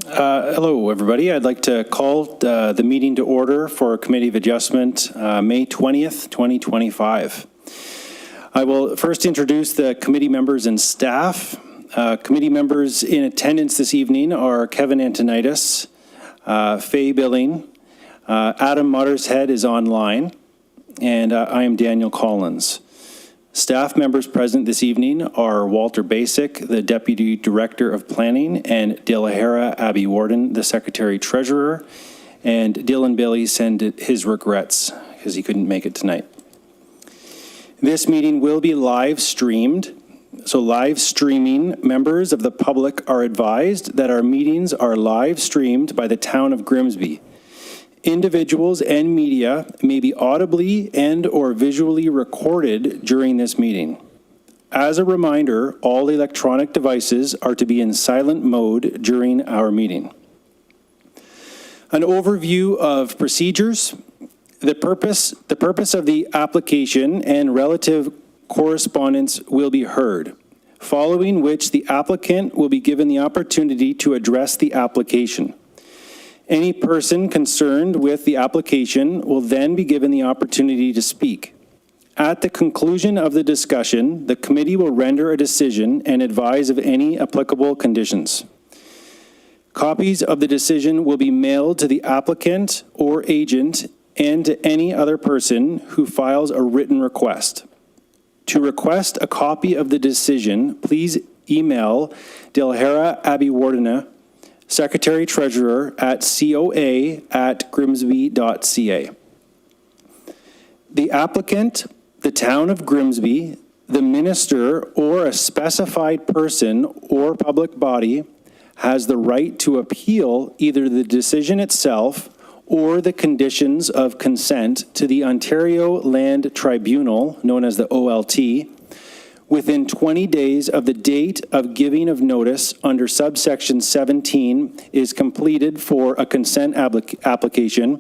Hello, everybody. I'd like to call the meeting to order for Committee of Adjustment, May 20th, 2025. I will first introduce the committee members and staff. Committee members in attendance this evening are Kevin Antonitis, Faye Billing, Adam Muttershead is online, and I am Daniel Collins. Staff members present this evening are Walter Basic, the Deputy Director of Planning, and De La Hera Abby Warden, the Secretary Treasurer, and Dylan Bailey sent his regrets because he couldn't make it tonight. This meeting will be live streamed. So live streaming members of the public are advised that our meetings are live streamed by the Town of Grimsby. Individuals and media may be audibly and or visually recorded during this meeting. As a reminder, all electronic devices are to be in silent mode during our meeting. An overview of procedures. The purpose of the application and relative correspondence will be heard, following which the applicant will be given the opportunity to address the application. Any person concerned with the application will then be given the opportunity to speak. At the conclusion of the discussion, the committee will render a decision and advise of any applicable conditions. Copies of the decision will be mailed to the applicant or agent and to any other person who files a written request. To request a copy of the decision, please email De La Hera Abby Warden, Secretary Treasurer at coa@grimsby.ca. The applicant, the Town of Grimsby, the minister, or a specified person or public body has the right to appeal either the decision itself or the conditions of consent to the Ontario Land Tribunal, known as the OLT, within 20 days of the date of giving of notice under subsection 17 is completed for a consent application,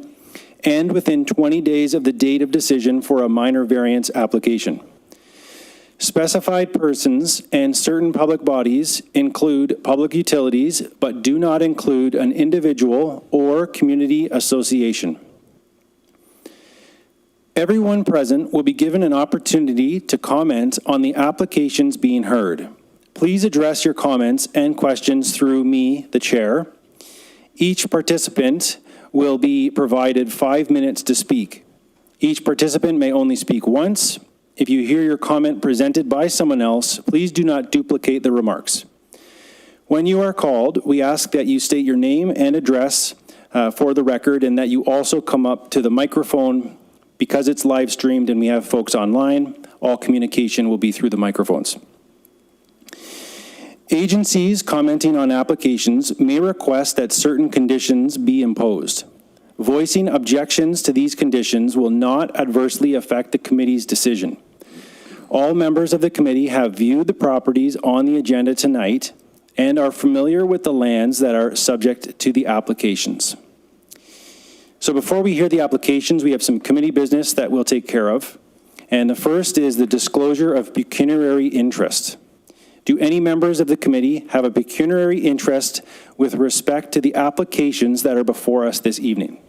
and within 20 days of the date of decision for a minor variance application. Specified persons and certain public bodies include public utilities, but do not include an individual or community association. Everyone present will be given an opportunity to comment on the applications being heard. Please address your comments and questions through me, the chair. Each participant will be provided 5 minutes to speak. Each participant may only speak once. If you hear your comment presented by someone else, please do not duplicate the remarks. When you are called, we ask that you state your name and address for the record, and that you also come up to the microphone. Because it's live streamed and we have folks online, all communication will be through the microphones. Agencies commenting on applications may request that certain conditions be imposed. Voicing objections to these conditions will not adversely affect the committee's decision. All members of the committee have viewed the properties on the agenda tonight and are familiar with the lands that are subject to the applications. So before we hear the applications, we have some committee business that we'll take care of. And the first is the disclosure of pecuniary interest. Do any members of the committee have a pecuniary interest with respect to the applications that are before us this evening?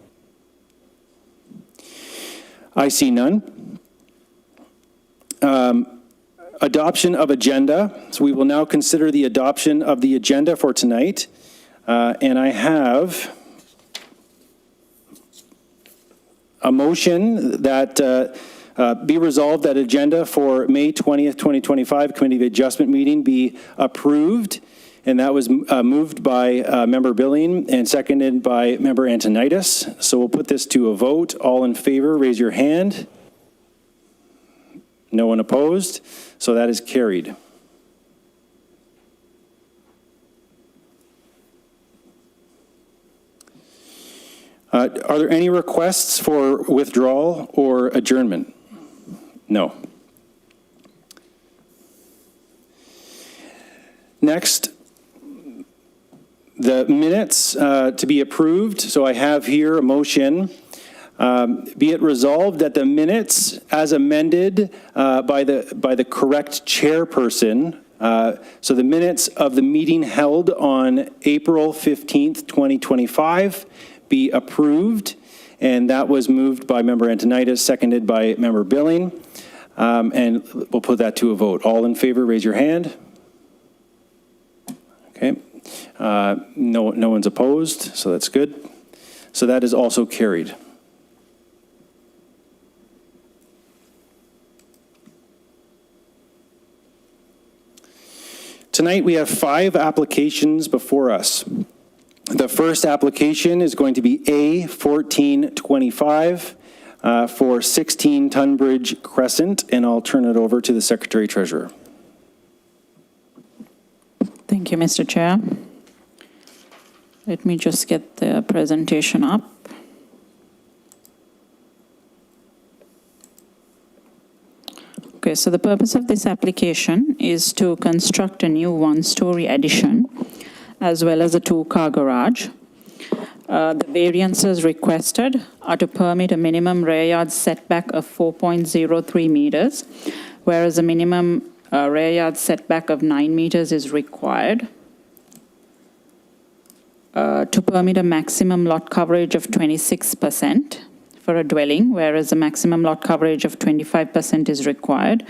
I see none. Adoption of agenda. So we will now consider the adoption of the agenda for tonight. And I have a motion that be resolved that agenda for May 20th, 2025 Committee of Adjustment meeting be approved. And that was moved by Member Billing and seconded by Member Antonitis. So we'll put this to a vote. All in favor, raise your hand. No one opposed. So that is carried. Are there any requests for withdrawal or adjournment? No. Next, the minutes to be approved. So I have here a motion. Be it resolved that the minutes as amended by the correct chairperson So the minutes of the meeting held on April 15th, 2025 be approved. And that was moved by Member Antonitis, seconded by Member Billing. And we'll put that to a vote. All in favor, raise your hand. Okay. No one's opposed, so that's good. So that is also carried. Tonight we have 5 applications before us. The first application is going to be A1425 for 16 Tunbridge Crescent, and I'll turn it over to the Secretary Treasurer. Thank you, Mr. Chair. Let me just get the presentation up. Okay, so the purpose of this application is to construct a new one-story addition as well as a 2-car garage. The variances requested are to permit a minimum rear yard setback of 4.03 meters, whereas a minimum rear yard setback of 9 meters is required. To permit a maximum lot coverage of 26% for a dwelling, whereas a maximum lot coverage of 25% is required,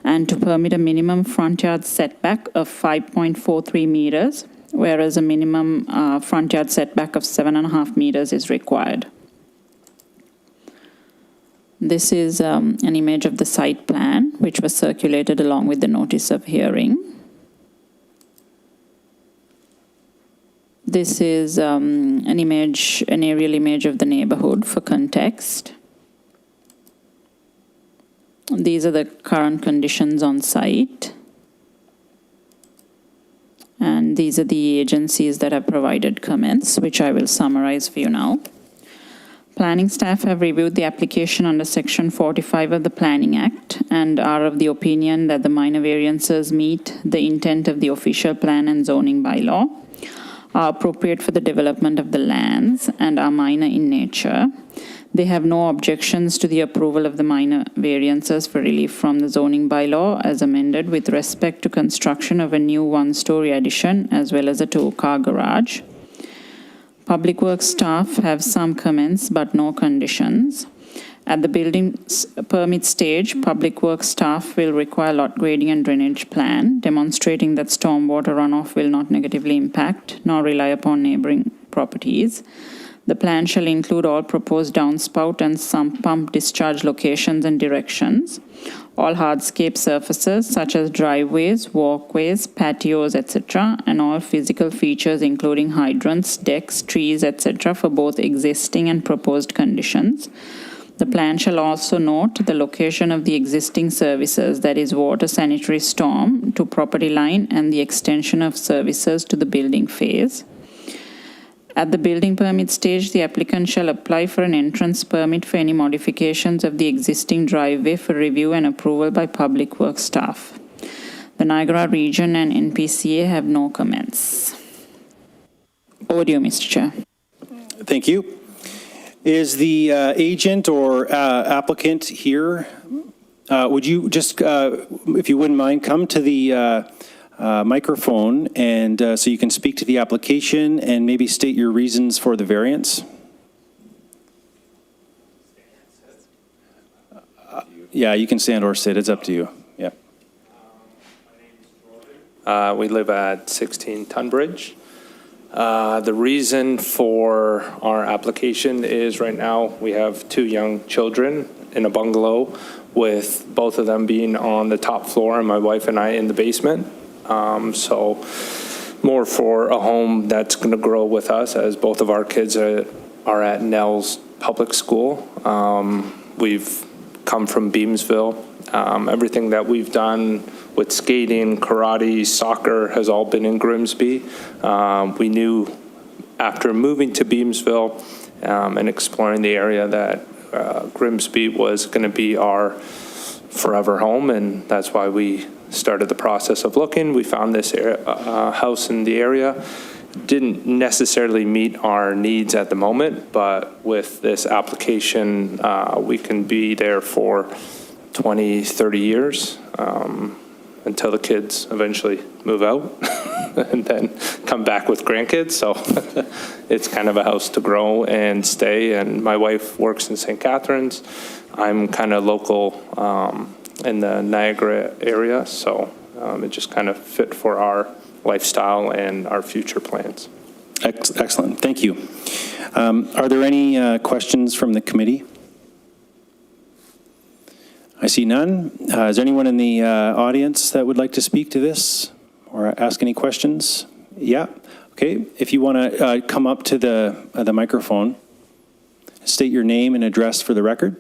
and to permit a minimum front yard setback of 5.43 meters, whereas a minimum front yard setback of 7.5 meters is required. This is an image of the site plan, which was circulated along with the notice of hearing. This is an aerial image of the neighborhood for context. These are the current conditions on site. And these are the agencies that have provided comments, which I will summarize for you now. Planning staff have reviewed the application under Section 45 of the Planning Act and are of the opinion that the minor variances meet the intent of the official plan and zoning bylaw, are appropriate for the development of the lands, and are minor in nature. They have no objections to the approval of the minor variances for relief from the zoning bylaw as amended with respect to construction of a new one-story addition as well as a 2-car garage. Public Works staff have some comments but no conditions. At the building permit stage, Public Works staff will require lot grading and drainage plan, demonstrating that stormwater runoff will not negatively impact nor rely upon neighboring properties. The plan shall include all proposed downspout and sump pump discharge locations and directions, all hardscape surfaces such as driveways, walkways, patios, etc., and all physical features including hydrants, decks, trees, etc. for both existing and proposed conditions. The plan shall also note the location of the existing services, that is water, sanitary, storm, to property line and the extension of services to the building phase. At the building permit stage, the applicant shall apply for an entrance permit for any modifications of the existing driveway for review and approval by Public Works staff. The Niagara Region and NPCA have no comments. Over to you, Mr. Chair. Thank you. Is the agent or applicant here? Would you just, if you wouldn't mind, come to the microphone and so you can speak to the application and maybe state your reasons for the variance? Yeah, you can stand or sit. It's up to you. Yeah. We live at 16 Tunbridge. The reason for our application is right now we have 2 young children in a bungalow with both of them being on the top floor and my wife and I in the basement. So more for a home that's going to grow with us as both of our kids are at Nell's public school. We've come from Beamsville. Everything that we've done with skating, karate, soccer has all been in Grimsby. We knew after moving to Beamsville and exploring the area that Grimsby was going to be our forever home, and that's why we started the process of looking. We found this house in the area. Didn't necessarily meet our needs at the moment, but with this application, we can be there for 20, 30 years. until the kids eventually move out and then come back with grandkids. So it's kind of a house to grow and stay. And my wife works in St. Catharines. I'm kind of local in the Niagara area. So it just kind of fit for our lifestyle and our future plans. Excellent. Thank you. Are there any questions from the committee? I see none. Is there anyone in the audience that would like to speak to this or ask any questions? Yeah. Okay. If you want to come up to the microphone, state your name and address for the record.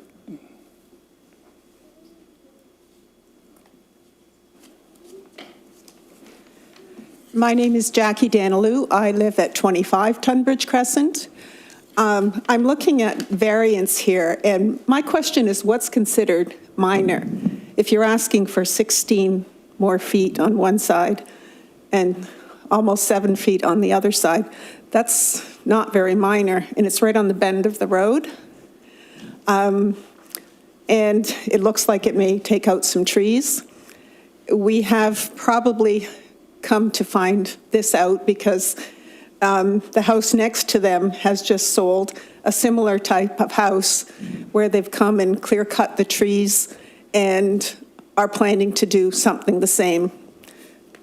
My name is Jackie Danilou. I live at 25 Tunbridge Crescent. I'm looking at variance here, and my question is what's considered minor? If you're asking for 16 more feet on one side and almost 7 feet on the other side, that's not very minor, and it's right on the bend of the road. And it looks like it may take out some trees. We have probably come to find this out because the house next to them has just sold a similar type of house where they've come and clear cut the trees and are planning to do something the same.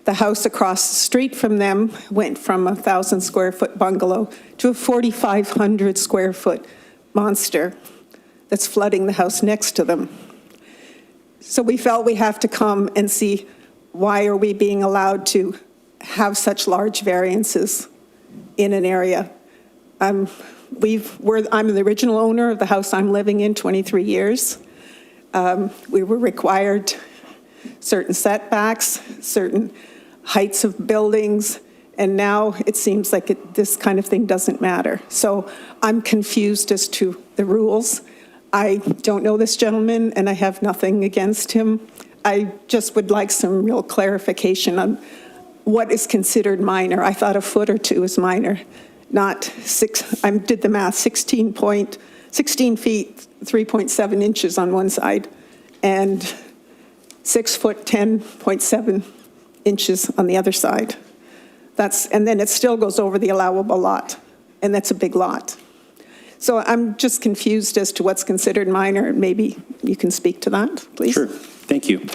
The house across the street from them went from a 1,000 square foot bungalow to a 4,500 square foot monster that's flooding the house next to them. So we felt we have to come and see why are we being allowed to have such large variances in an area. I'm the original owner of the house I'm living in, 23 years. We were required certain setbacks, certain heights of buildings, and now it seems like this kind of thing doesn't matter. So I'm confused as to the rules. I don't know this gentleman, and I have nothing against him. I just would like some real clarification on what is considered minor. I thought a foot or two is minor, not six. I did the math, 16 feet, 3.7 inches on one side, and 6 foot, 10.7 inches on the other side. And then it still goes over the allowable lot, and that's a big lot. So I'm just confused as to what's considered minor. Maybe you can speak to that, please. Sure. Thank you.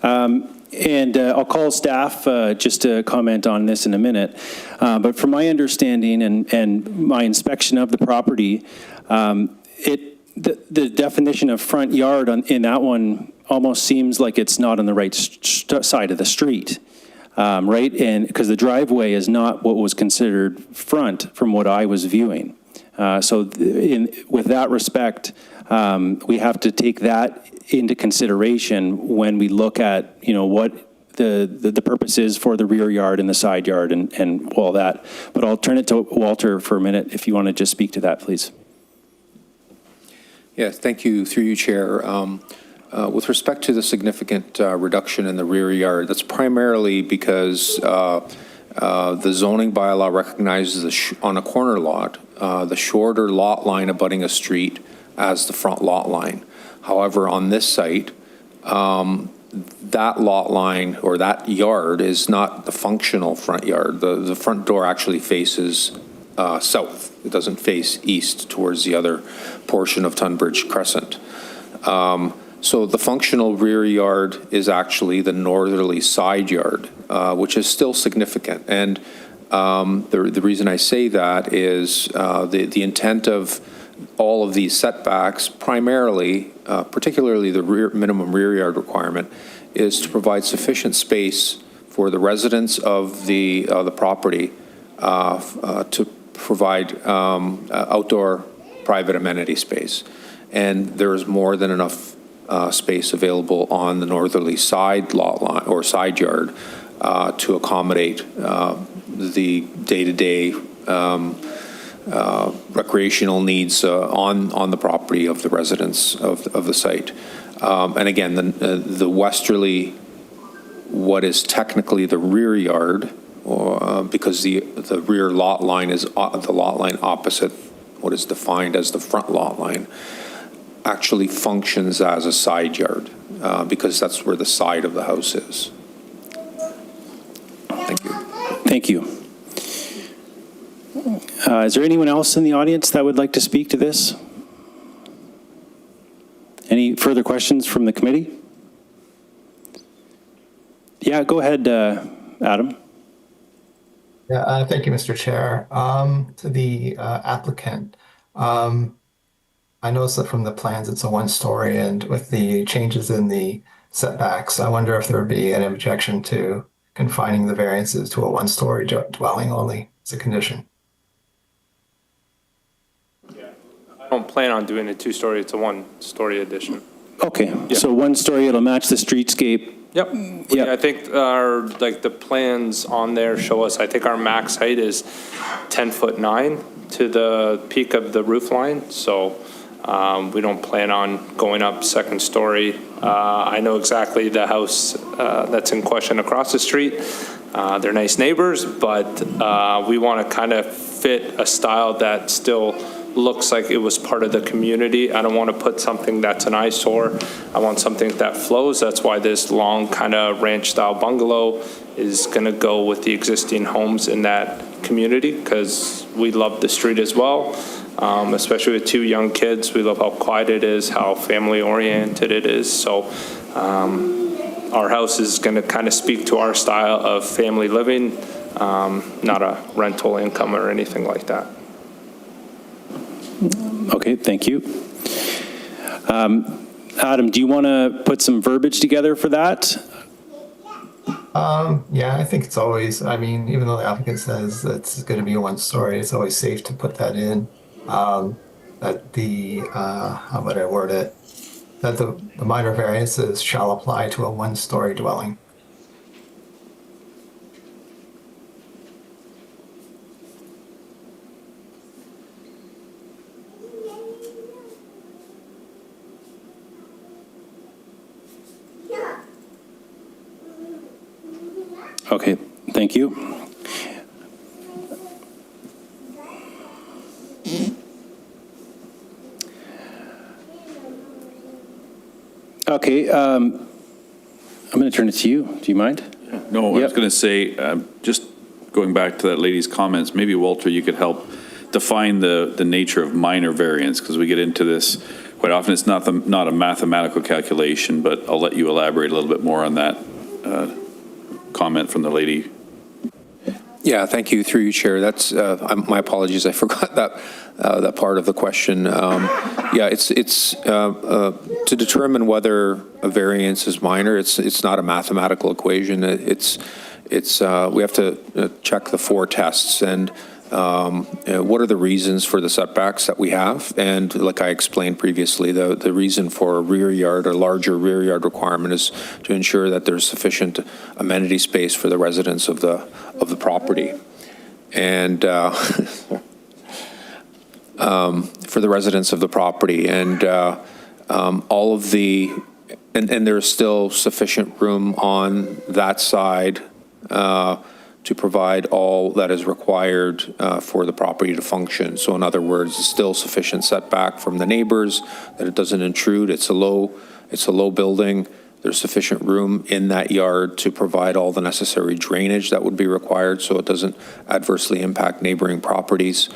And I'll call staff just to comment on this in a minute. But from my understanding and my inspection of the property, the definition of front yard in that one almost seems like it's not on the right side of the street, right? And because the driveway is not what was considered front from what I was viewing. With that respect, we have to take that into consideration when we look at, what the purpose is for the rear yard and the side yard and all that. But I'll turn it to Walter for a minute if you want to just speak to that, please. Yes, thank you, through you, Chair. With respect to the significant reduction in the rear yard, that's primarily because the zoning bylaw recognizes on a corner lot, the shorter lot line abutting a street as the front lot line. However, on this site, that lot line or that yard is not the functional front yard. The front door actually faces south. It doesn't face east towards the other portion of Tunbridge Crescent. So the functional rear yard is actually the northerly side yard, which is still significant. And the reason I say that is the intent of all of these setbacks, primarily, particularly the minimum rear yard requirement, is to provide sufficient space for the residents of the property to provide outdoor private amenity space. And there is more than enough space available on the northerly side lot line or side yard to accommodate the day-to-day recreational needs on the property of the residents of the site. And again, the westerly, what is technically the rear yard, because the rear lot line is the lot line opposite what is defined as the front lot line, actually functions as a side yard because that's where the side of the house is. Thank you. Is there anyone else in the audience that would like to speak to this? Any further questions from the committee? Yeah, go ahead, Adam. Yeah, thank you, Mr. Chair. To the applicant, I noticed that from the plans, it's a one-story, and with the changes in the setbacks, I wonder if there would be an objection to confining the variances to a one-story dwelling only as a condition. I don't plan on doing a two-story, it's a one-story addition. Okay, so one story, it'll match the streetscape. Yep. Yep. I think the plans on there show us, I think our max height is 10'9" to the peak of the roof line. So we don't plan on going up second story. I know exactly the house that's in question across the street. They're nice neighbors, but we want to kind of fit a style that still looks like it was part of the community. I don't want to put something that's an eyesore. I want something that flows. That's why this long kind of ranch style bungalow is going to go with the existing homes in that community, because we love the street as well, especially with two young kids. We love how quiet it is, how family oriented it is. So our house is going to kind of speak to our style of family living, not a rental income or anything like that. Okay, thank you. Adam, do you want to put some verbiage together for that? Yeah, I think it's always, I mean, even though the applicant says it's going to be a one-story, it's always safe to put that in. That the, how would I word it? That the minor variances shall apply to a one-story dwelling. Okay, thank you. Okay, I'm going to turn it to you. Do you mind? No, I was Yep. going to say, just going back to that lady's comments, maybe Walter, you could help define the nature of minor variance, because we get into this quite often. It's not a mathematical calculation, but I'll let you elaborate a little bit more on that comment from the lady. Yeah, thank you, through you, Chair. That's, my apologies, I forgot that part of the question. Yeah, it's to determine whether a variance is minor, it's not a mathematical equation. We have to check the four tests, and what are the reasons for the setbacks that we have? And like I explained previously, the reason for a rear yard or larger rear yard requirement is to ensure that there's sufficient amenity space for the residents of the property. And for the residents of the property, and all of the, and there's still sufficient room on that side to provide all that is required for the property to function. So in other words, it's still sufficient setback from the neighbors, that it doesn't intrude. It's a low building. There's sufficient room in that yard to provide all the necessary drainage that would be required, so it doesn't adversely impact neighboring properties.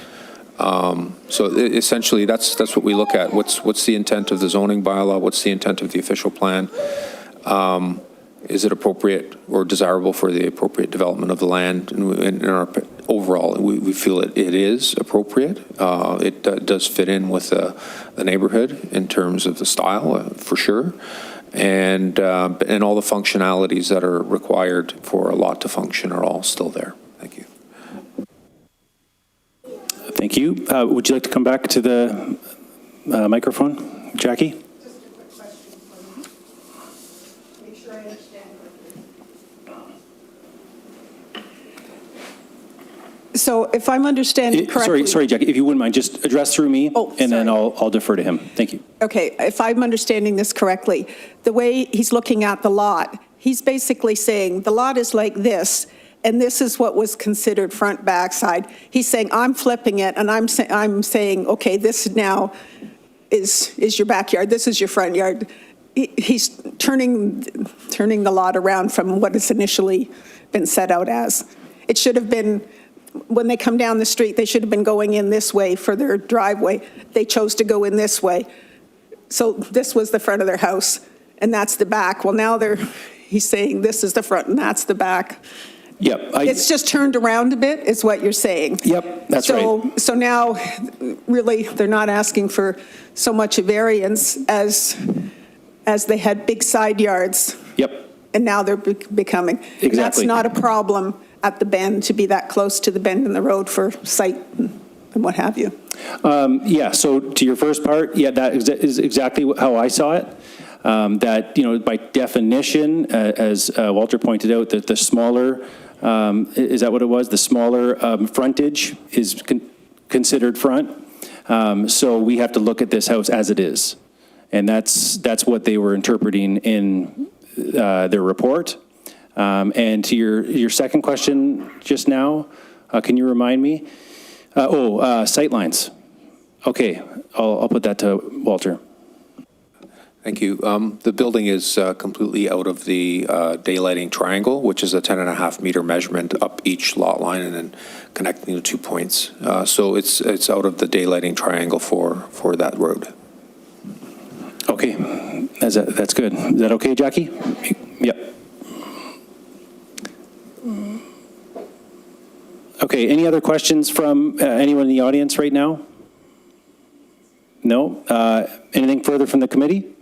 So essentially, that's what we look at. What's the intent of the zoning bylaw? What's the intent of the official plan? Is it appropriate or desirable for the appropriate development of the land? And in our overall, we feel it is appropriate. It does fit in with the neighborhood in terms of the style, for sure, and all the functionalities that are required for a lot to function are all still there. Thank you. Thank you. Would you like to come back to the microphone, Jackie? So if I'm understanding correctly. Sorry, Jackie, if you wouldn't mind, just address through me, Oh, and then sorry. I'll defer to him. Thank you. Okay, if I'm understanding this correctly, the way he's looking at the lot, he's basically saying the lot is like this, and this is what was considered front, back, side. He's saying, I'm flipping it, and I'm saying, okay, this now is your backyard, this is your front yard. He's turning the lot around from what it's initially been set out as. it should have been, when they come down the street, they should have been going in this way for their driveway. They chose to go in this way. So this was the front of their house, and that's the back. Well, now he's saying this is the front and that's the back. Yep. It's just turned around a bit, is what you're saying. Yep, that's right. So now, really, they're not asking for so much a variance as they had big side yards. Yep. And now they're becoming. Exactly. And that's not a problem at the bend, to be that close to the bend in the road for sight and what have you. Yeah, so to your first part, yeah, that is exactly how I saw it. That, by definition, as Walter pointed out, that the smaller, is that what it was? The smaller frontage is considered front. So we have to look at this house as it is. And that's what they were interpreting in their report. And to your second question just now, can you remind me? Sightlines. Okay, I'll put that to Walter. Thank you. The building is completely out of the daylighting triangle, which is a 10.5-meter measurement up each lot line and then connecting the 2 points. So it's out of the daylighting triangle for that road. Okay, that's good. Is that okay, Jackie? Yep. Okay, any other questions from anyone in the audience right now? No? Anything further from the committee?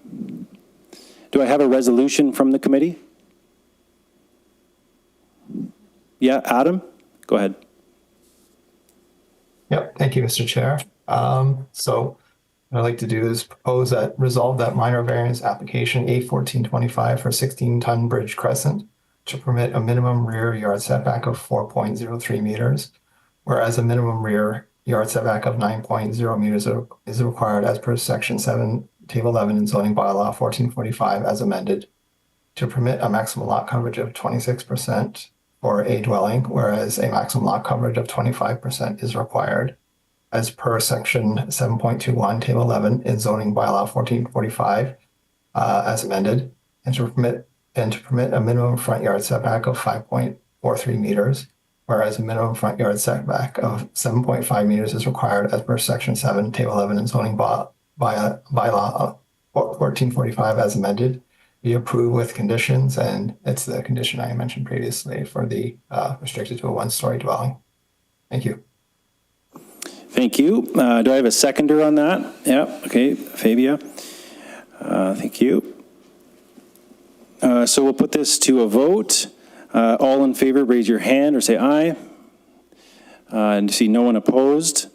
Do I have a resolution from the committee? Yeah, Adam? Go ahead. Yep, thank you, Mr. Chair. So what I'd like to do is resolve that minor variance application A1425 for 16 Tunbridge Crescent to permit a minimum rear yard setback of 4.03 meters, whereas a minimum rear yard setback of 9.0 meters is required as per Section 7, Table 11 in zoning bylaw 1445 as amended, to permit a maximum lot coverage of 26% for a dwelling, whereas a maximum lot coverage of 25% is required as per Section 7.21, Table 11 in zoning bylaw 1445 as amended, and to permit a minimum front yard setback of 5.43 meters, whereas a minimum front yard setback of 7.5 meters is required as per Section 7, Table 11 in zoning bylaw 1445 as amended, be approved with conditions, and it's the condition I mentioned previously for the restricted to a one-story dwelling. Thank you. Thank you. Do I have a seconder on that? Yeah, okay, Fabia. Thank you. So we'll put this to a vote. All in favor, raise your hand or say aye. And see no one opposed.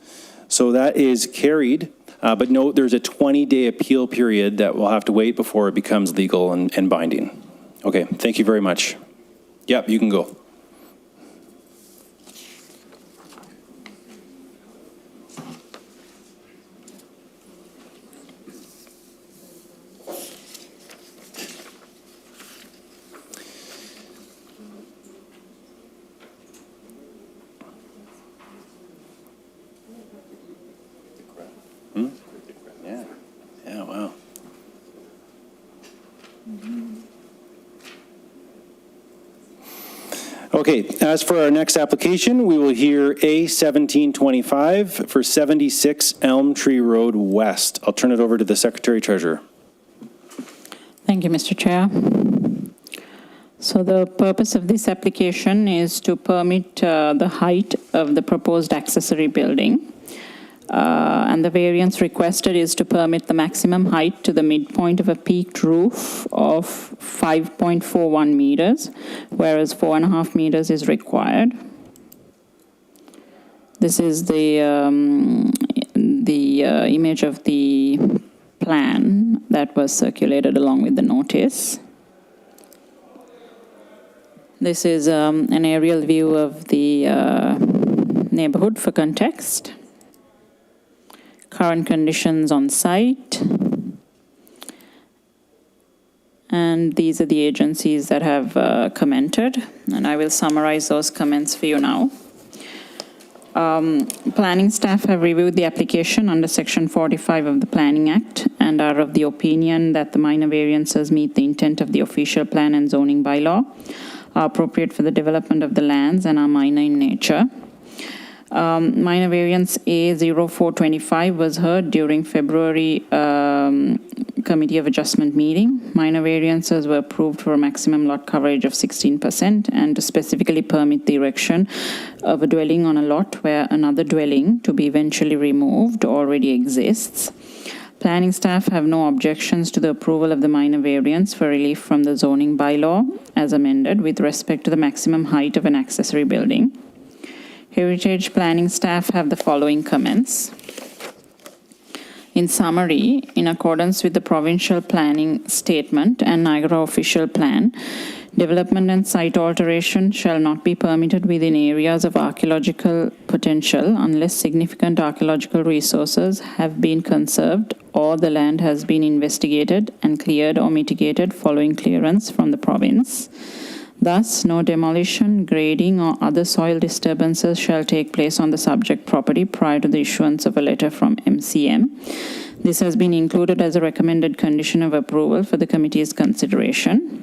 So that is carried. But note there's a 20-day appeal period that we'll have to wait before it becomes legal and binding. Okay, thank you very much. Yep, you can go. Yeah, wow. Okay, as for our next application, we will hear A1725 for 76 Elm Tree Road West. I'll turn it over to the Secretary Treasurer. Thank you, Mr. Chair. So the purpose of this application is to permit the height of the proposed accessory building. And the variance requested is to permit the maximum height to the midpoint of a peaked roof of 5.41 meters, whereas 4.5 meters is required. This is the image of the plan that was circulated along with the notice. This is an aerial view of the neighborhood for context. Current conditions on site. And these are the agencies that have commented, and I will summarize those comments for you now. Planning staff have reviewed the application under Section 45 of the Planning Act and are of the opinion that the minor variances meet the intent of the official plan and zoning bylaw. are appropriate for the development of the lands and are minor in nature. Minor variance A0425 was heard during February Committee of Adjustment meeting. Minor variances were approved for a maximum lot coverage of 16% and to specifically permit the erection of a dwelling on a lot where another dwelling to be eventually removed already exists. Planning staff have no objections to the approval of the minor variance for relief from the zoning bylaw as amended with respect to the maximum height of an accessory building. Heritage planning staff have the following comments. In summary, in accordance with the provincial planning statement and Niagara official plan, development and site alteration shall not be permitted within areas of archaeological potential unless significant archaeological resources have been conserved or the land has been investigated and cleared or mitigated following clearance from the province. Thus, no demolition, grading, or other soil disturbances shall take place on the subject property prior to the issuance of a letter from MCM. This has been included as a recommended condition of approval for the committee's consideration.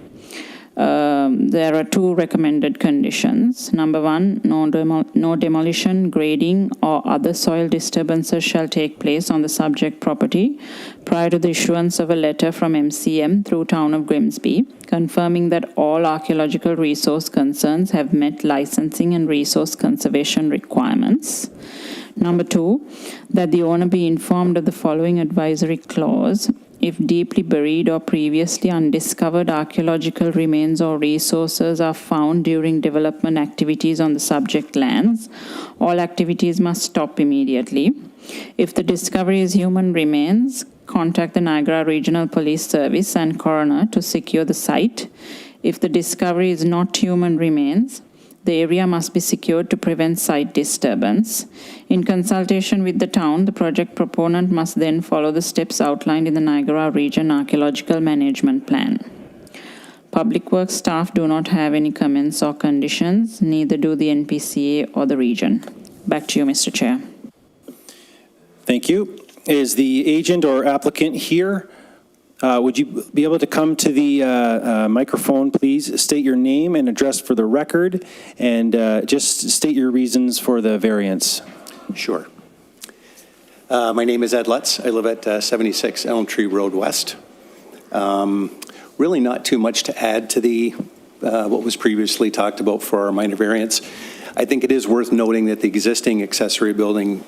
There are two recommended conditions. Number one, no demolition, grading, or other soil disturbances shall take place on the subject property prior to the issuance of a letter from MCM through Town of Grimsby, confirming that all archaeological resource concerns have met licensing and resource conservation requirements. Number two, that the owner be informed of the following advisory clause. If deeply buried or previously undiscovered archaeological remains or resources are found during development activities on the subject lands, all activities must stop immediately. If the discovery is human remains, contact the Niagara Regional Police Service and coroner to secure the site. If the discovery is not human remains, the area must be secured to prevent site disturbance. In consultation with the town, the project proponent must then follow the steps outlined in the Niagara Region Archaeological Management Plan. Public Works staff do not have any comments or conditions, neither do the NPCA or the region. Back to you, Mr. Chair. Thank you. Is the agent or applicant here? Would you be able to come to the microphone, please? State your name and address for the record, and just state your reasons for the variance. Sure. My name is Ed Lutz. I live at 76 Elm Tree Road West. Really not too much to add to the what was previously talked about for our minor variance. I think it is worth noting that the existing accessory building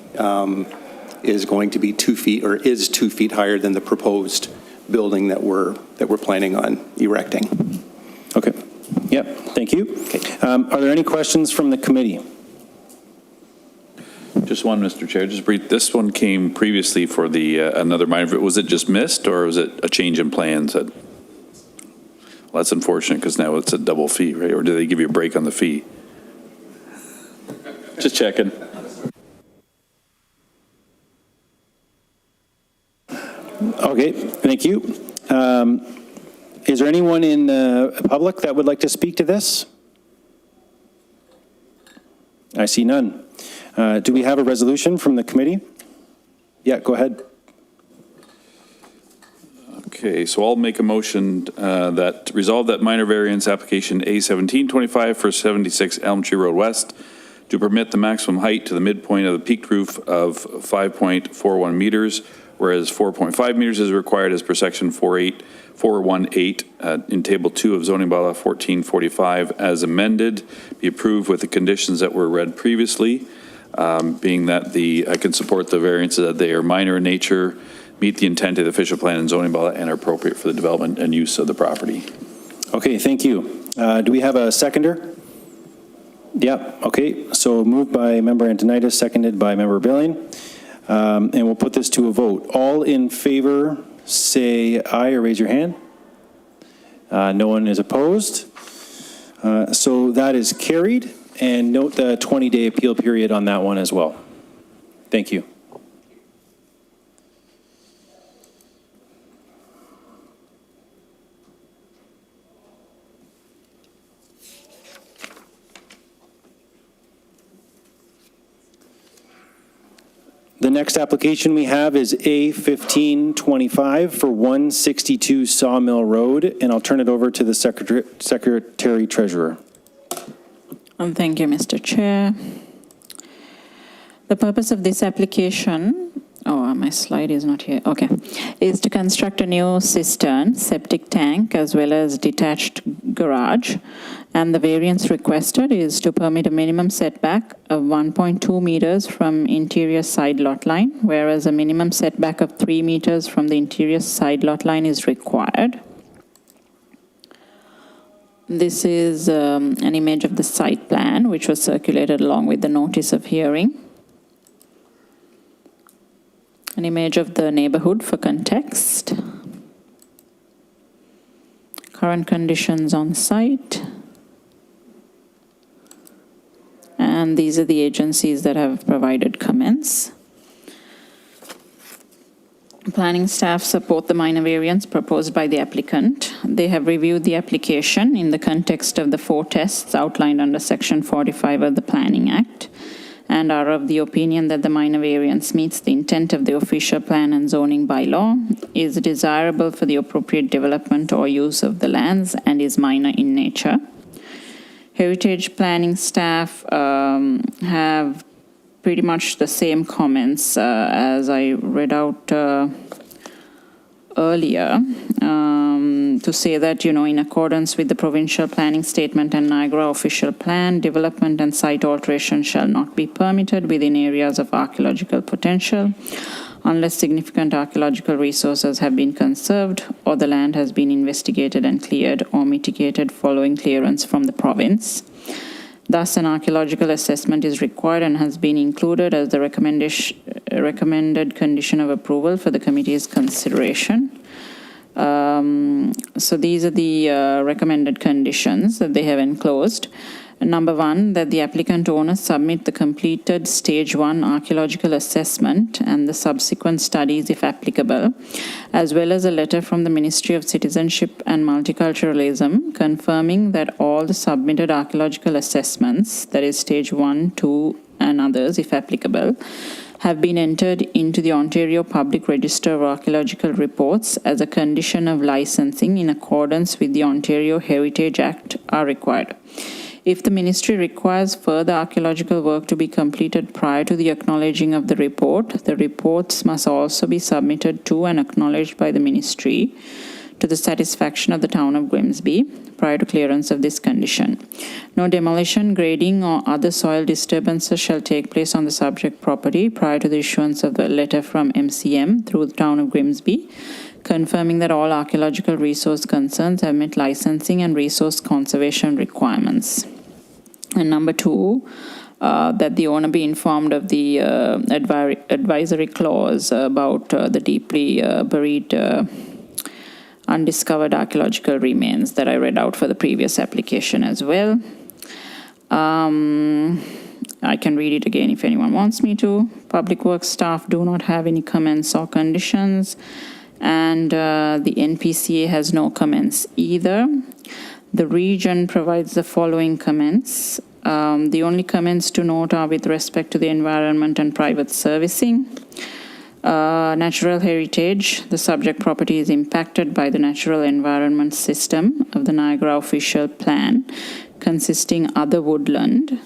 is going to be 2 feet, or is 2 feet higher than the proposed building that we're planning on erecting. Okay. Yep. Thank you. Okay. Are there any questions from the committee? Just one, Mr. Chair, just brief. This one came previously for the another minor. Was it just missed, or was it a change in plans? Well, that's unfortunate because now it's a double fee, right? Or do they give you a break on the fee? Just checking. Okay, thank you. Is there anyone in the public that would like to speak to this? I see none. Do we have a resolution from the committee? Yeah, go ahead. Okay, so I'll make a motion that resolve that minor variance application A1725 for 76 Elm Tree Road West to permit the maximum height to the midpoint of the peaked roof of 5.41 meters, whereas 4.5 meters is required as per section 418 in Table 2 of Zoning Bylaw 1445 as amended, be approved with the conditions that were read previously, being that I can support the variances that they are minor in nature, meet the intent of the official plan and zoning bylaw, and are appropriate for the development and use of the property. Okay, thank you. Do we have a seconder? Yep, okay. So moved by Member Antonitis, seconded by Member Billing. And we'll put this to a vote. All in favor, say aye or raise your hand. No one is opposed. So that is carried. And note the 20-day appeal period on that one as well. Thank you. The next application we have is A1525 for 162 Sawmill Road, and I'll turn it over to the Secretary Treasurer. Thank you, Mr. Chair. The purpose of this application, my slide is not here, okay, is to construct a new cistern, septic tank, as well as detached garage. And the variance requested is to permit a minimum setback of 1.2 meters from interior side lot line, whereas a minimum setback of 3 meters from the interior side lot line is required. This is an image of the site plan, which was circulated along with the notice of hearing. An image of the neighborhood for context. Current conditions on site. And these are the agencies that have provided comments. Planning staff support the minor variance proposed by the applicant. They have reviewed the application in the context of the 4 tests outlined under Section 45 of the Planning Act, and are of the opinion that the minor variance meets the intent of the official plan and zoning bylaw, is desirable for the appropriate development or use of the lands, and is minor in nature. Heritage planning staff have pretty much the same comments as I read out earlier, to say that, in accordance with the provincial planning statement and Niagara official plan, development and site alteration shall not be permitted within areas of archaeological potential unless significant archaeological resources have been conserved or the land has been investigated and cleared or mitigated following clearance from the province. Thus, an archaeological assessment is required and has been included as the recommended condition of approval for the committee's consideration. So these are the recommended conditions that they have enclosed. Number 1, that the applicant owner submit the completed Stage 1 archaeological assessment and the subsequent studies, if applicable, as well as a letter from the Ministry of Citizenship and Multiculturalism confirming that all the submitted archaeological assessments, that is Stage 1, 2, and others, if applicable, have been entered into the Ontario Public Register of Archaeological Reports as a condition of licensing in accordance with the Ontario Heritage Act are required. If the ministry requires further archaeological work to be completed prior to the acknowledging of the reports must also be submitted to and acknowledged by the ministry to the satisfaction of the town of Grimsby prior to clearance of this condition. No demolition, grading, or other soil disturbances shall take place on the subject property prior to the issuance of the letter from MCM through the town of Grimsby, confirming that all archaeological resource concerns have met licensing and resource conservation requirements. And number 2, that the owner be informed of the advisory clause about the deeply buried undiscovered archaeological remains that I read out for the previous application as well. I can read it again if anyone wants me to. Public Works staff do not have any comments or conditions, and the NPCA has no comments either. The region provides the following comments. The only comments to note are with respect to the environment and private servicing. Natural heritage, the subject property is impacted by the natural environment system of the Niagara official plan, consisting other woodland.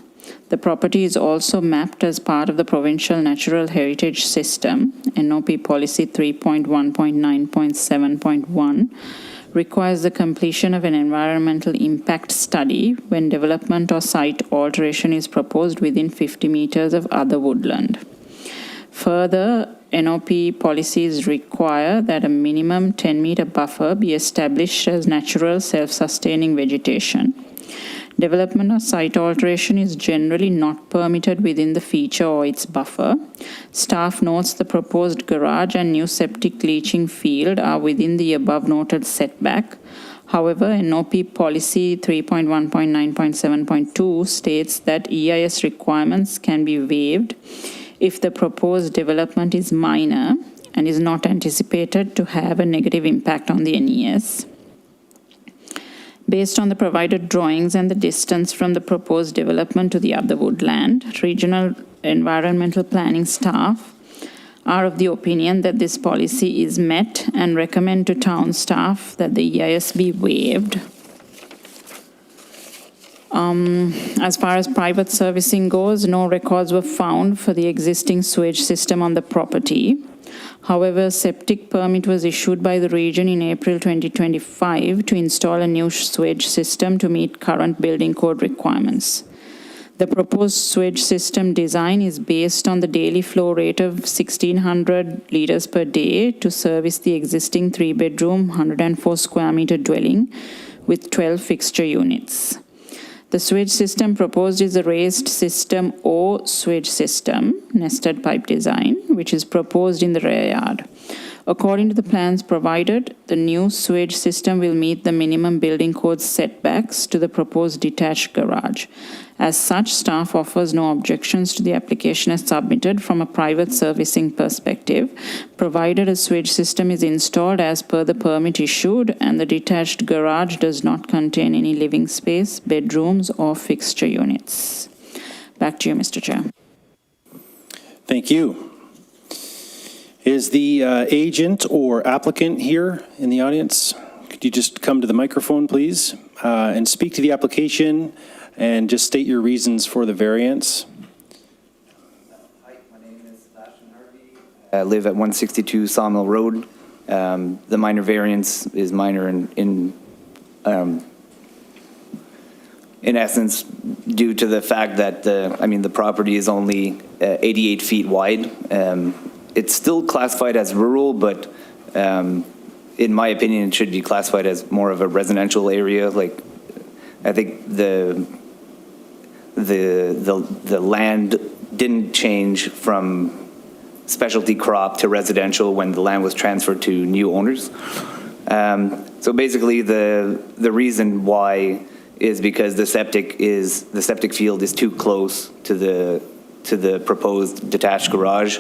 The property is also mapped as part of the Provincial Natural Heritage System. NOP Policy 3.1.9.7.1 requires the completion of an environmental impact study when development or site alteration is proposed within 50 meters of other woodland. Further, NOP policies require that a minimum 10-meter buffer be established as natural self-sustaining vegetation. Development or site alteration is generally not permitted within the feature or its buffer. Staff notes the proposed garage and new septic leaching field are within the above noted setback. However, NOP Policy 3.1.9.7.2 states that EIS requirements can be waived if the proposed development is minor and is not anticipated to have a negative impact on the NES. Based on the provided drawings and the distance from the proposed development to the other woodland, regional environmental planning staff are of the opinion that this policy is met and recommend to town staff that the EIS be waived. As far as private servicing goes, no records were found for the existing sewage system on the property. However, a septic permit was issued by the region in April 2025 to install a new sewage system to meet current building code requirements. The proposed sewage system design is based on the daily flow rate of 1,600 liters per day to service the existing 3-bedroom, 104 square meter dwelling with 12 fixture units. The sewage system proposed is a raised system or sewage system, nested pipe design, which is proposed in the rear yard. According to the plans provided, the new sewage system will meet the minimum building code setbacks to the proposed detached garage. As such, staff offers no objections to the application as submitted from a private servicing perspective, provided a sewage system is installed as per the permit issued and the detached garage does not contain any living space, bedrooms, or fixture units. Back to you, Mr. Chair. Thank you. Is the agent or applicant here in the audience? Could you just come to the microphone, please, and speak to the application and just state your reasons for the variance? Hi, my name is Sebastian Harvey. I live at 162 Sawmill Road. The minor variance is minor in essence due to the fact that the property is only 88 feet wide. It's still classified as rural, but in my opinion, it should be classified as more of a residential area. Like, I think the land didn't change from specialty crop to residential when the land was transferred to new owners. So basically, the reason why is because the septic field is too close to the proposed detached garage.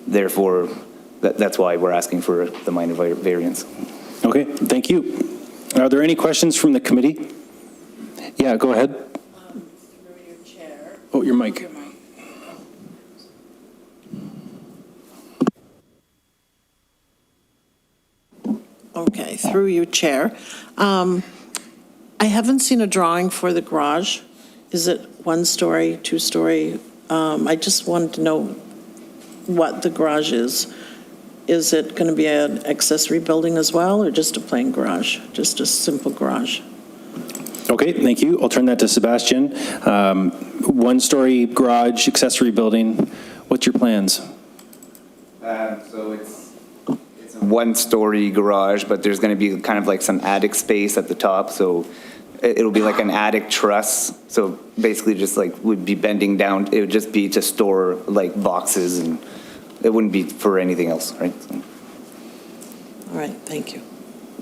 Therefore, that's why we're asking for the minor variance. Okay, thank you. Are there any questions from the committee? Yeah, go ahead. Through your chair. Oh, your mic. Okay, through your chair. I haven't seen a drawing for the garage. Is it 1-story, 2-story? I just wanted to know what the garage is. Is it going to be an accessory building as well, or just a plain garage, just a simple garage? Okay, thank you. I'll turn that to Sebastian. 1-story garage, accessory building. What's your plans? So it's a 1-story garage, but there's going to be kind of like some attic space at the top. So it'll be like an attic truss. So basically just like would be bending down. It would just be to store like boxes, and it wouldn't be for anything else, right? So. All right, thank you.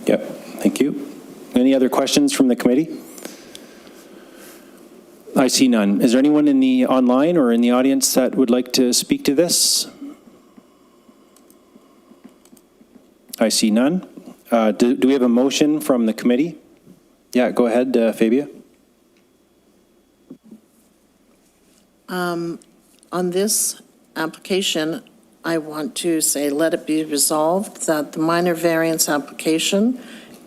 Yep, thank you. Any other questions from the committee? I see none. Is there anyone in the online or in the audience that would like to speak to this? I see none. Do we have a motion from the committee? Yeah, go ahead, Fabia. On this application, I want to say, let it be resolved that the minor variance application,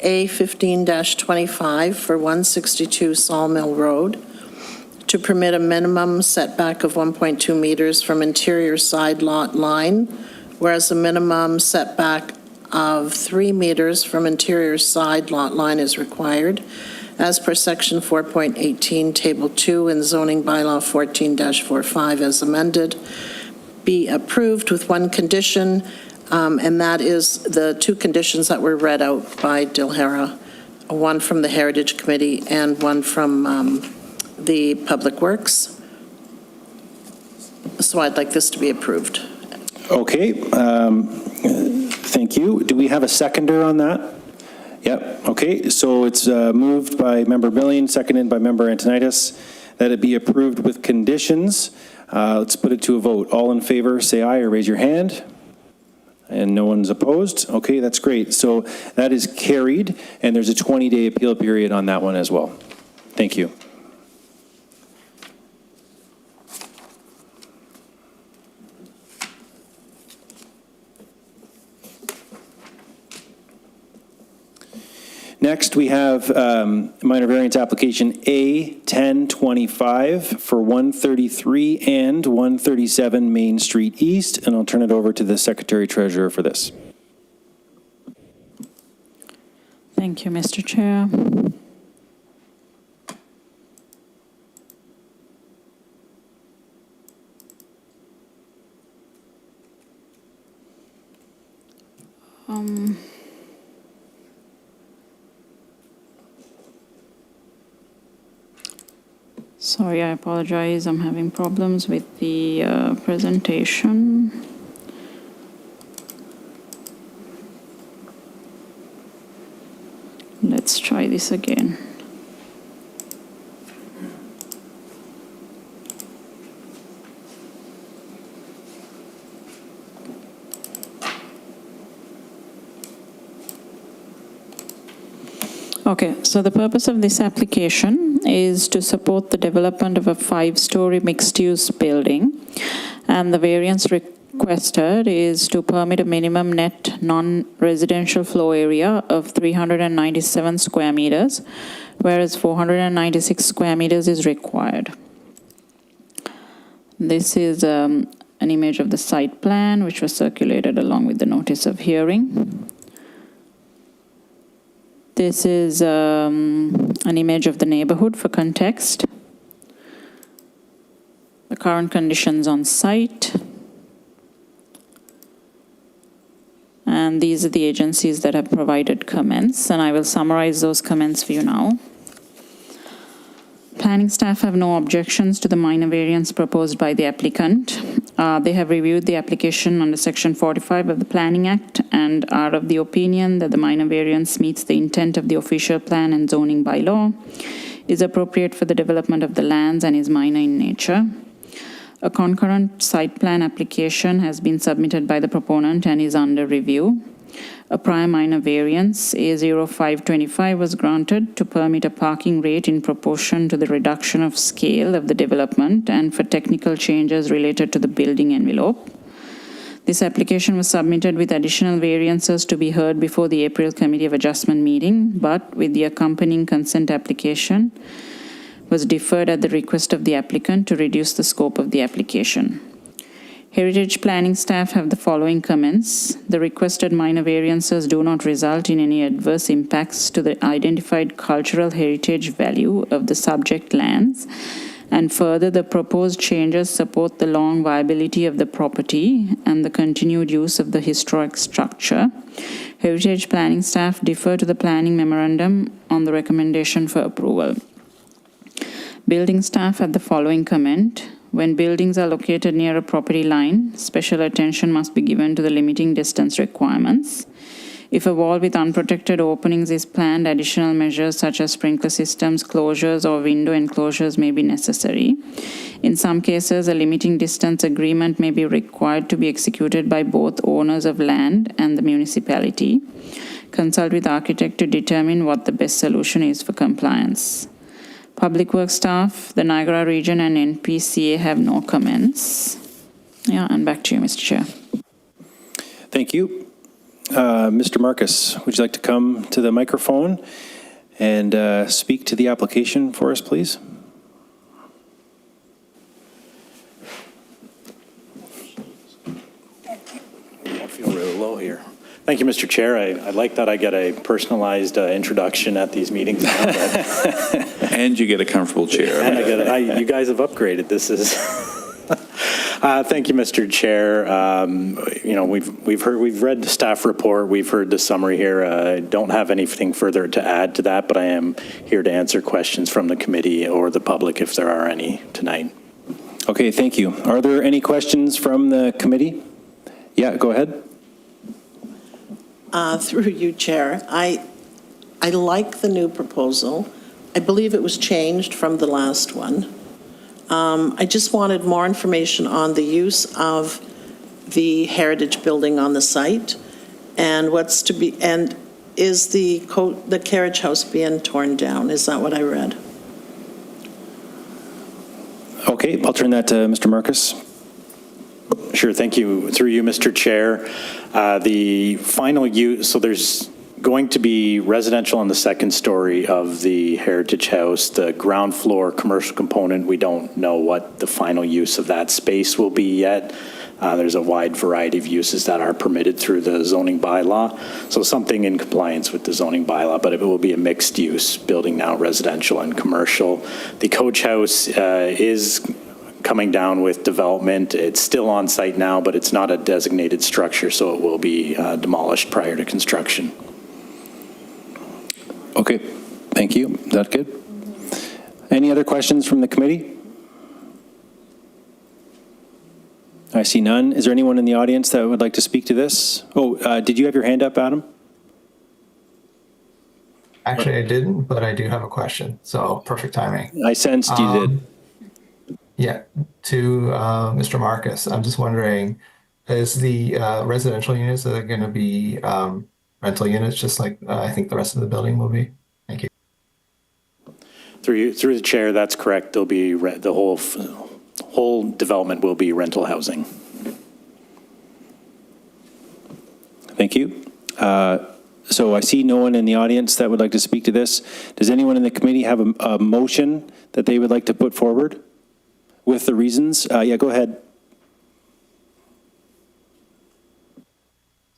A15-25 for 162 Sawmill Road, to permit a minimum setback of 1.2 meters from interior side lot line, whereas a minimum setback of 3 meters from interior side lot line is required, as per section 4.18, table 2 in zoning bylaw 14-45 as amended, be approved with one condition, and that is the 2 conditions that were read out by Dilhara, one from the Heritage Committee and one from the Public Works. So I'd like this to be approved. Okay, thank you. Do we have a seconder on that? Yep, okay, so it's moved by Member Billion, seconded by Member Antonitis, that it be approved with conditions. Let's put it to a vote. All in favor, say aye or raise your hand. And no one's opposed. Okay, that's great. So that is carried, and there's a 20-day appeal period on that one as well. Thank you. Next, we have minor variance application A1025 for 133 and 137 Main Street East, and I'll turn it over to the Secretary Treasurer for this. Thank you, Mr. Chair. Sorry, I apologize. I'm having problems with the presentation. Let's try this again. Okay, so the purpose of this application is to support the development of a 5-story mixed-use building, and the variance requested is to permit a minimum net non-residential floor area of 397 square meters, whereas 496 square meters is required. This is an image of the site plan, which was circulated along with the notice of hearing. This is an image of the neighborhood for context. The current conditions on site. And these are the agencies that have provided comments, and I will summarize those comments for you now. Planning staff have no objections to the minor variance proposed by the applicant. They have reviewed the application under Section 45 of the Planning Act and are of the opinion that the minor variance meets the intent of the official plan and zoning bylaw, is appropriate for the development of the lands, and is minor in nature. A concurrent site plan application has been submitted by the proponent and is under review. A prior minor variance, A0525, was granted to permit a parking rate in proportion to the reduction of scale of the development and for technical changes related to the building envelope. This application was submitted with additional variances to be heard before the April Committee of Adjustment meeting, but with the accompanying consent application was deferred at the request of the applicant to reduce the scope of the application. Heritage planning staff have the following comments. The requested minor variances do not result in any adverse impacts to the identified cultural heritage value of the subject lands, and further, the proposed changes support the long viability of the property and the continued use of the historic structure. Heritage planning staff defer to the planning memorandum on the recommendation for approval. Building staff had the following comment. When buildings are located near a property line, special attention must be given to the limiting distance requirements. If a wall with unprotected openings is planned, additional measures such as sprinkler systems, closures, or window enclosures may be necessary. In some cases, a limiting distance agreement may be required to be executed by both owners of land and the municipality. Consult with the architect to determine what the best solution is for compliance. Public Works staff, the Niagara region, and NPCA have no comments. Yeah, and back to you, Mr. Chair. Thank you. Mr. Marcus, would you like to come to the microphone and speak to the application for us, please? I feel really low here. Thank you, Mr. Chair. I like that I get a personalized introduction at these meetings. And you get a comfortable chair. And you guys have upgraded. This is. Thank you, Mr. Chair. We've read the staff report. We've heard the summary here. I don't have anything further to add to that, but I am here to answer questions from the committee or the public if there are any tonight. Okay, thank you. Are there any questions from the committee? Yeah, go ahead. Through you, Chair. I like the new proposal. I believe it was changed from the last one. I just wanted more information on the use of the heritage building on the site and is the carriage house being torn down? Is that what I read? Okay, I'll turn that to Mr. Marcus. Sure, thank you. Through you, Mr. Chair. The final use, so there's going to be residential on the second story of the Heritage House. The ground floor commercial component, we don't know what the final use of that space will be yet. There's a wide variety of uses that are permitted through the zoning bylaw. So something in compliance with the zoning bylaw, but it will be a mixed use building now, residential and commercial. The coach house is coming down with development. It's still on site now, but it's not a designated structure, so it will be demolished prior to construction. Okay, thank you. Is that good? Any other questions from the committee? I see none. Is there anyone in the audience that would like to speak to this? Oh, did you have your hand up, Adam? Actually, I didn't, but I do have a question. So perfect timing. I sensed you did. Yeah, to Mr. Marcus, I'm just wondering, is the residential units are going to be rental units, just like I think the rest of the building will be? Thank you. Through the chair, that's correct. There'll be the whole development will be rental housing. Thank you. So I see no one in the audience that would like to speak to this. Does anyone in the committee have a motion that they would like to put forward with the reasons? Yeah, go ahead.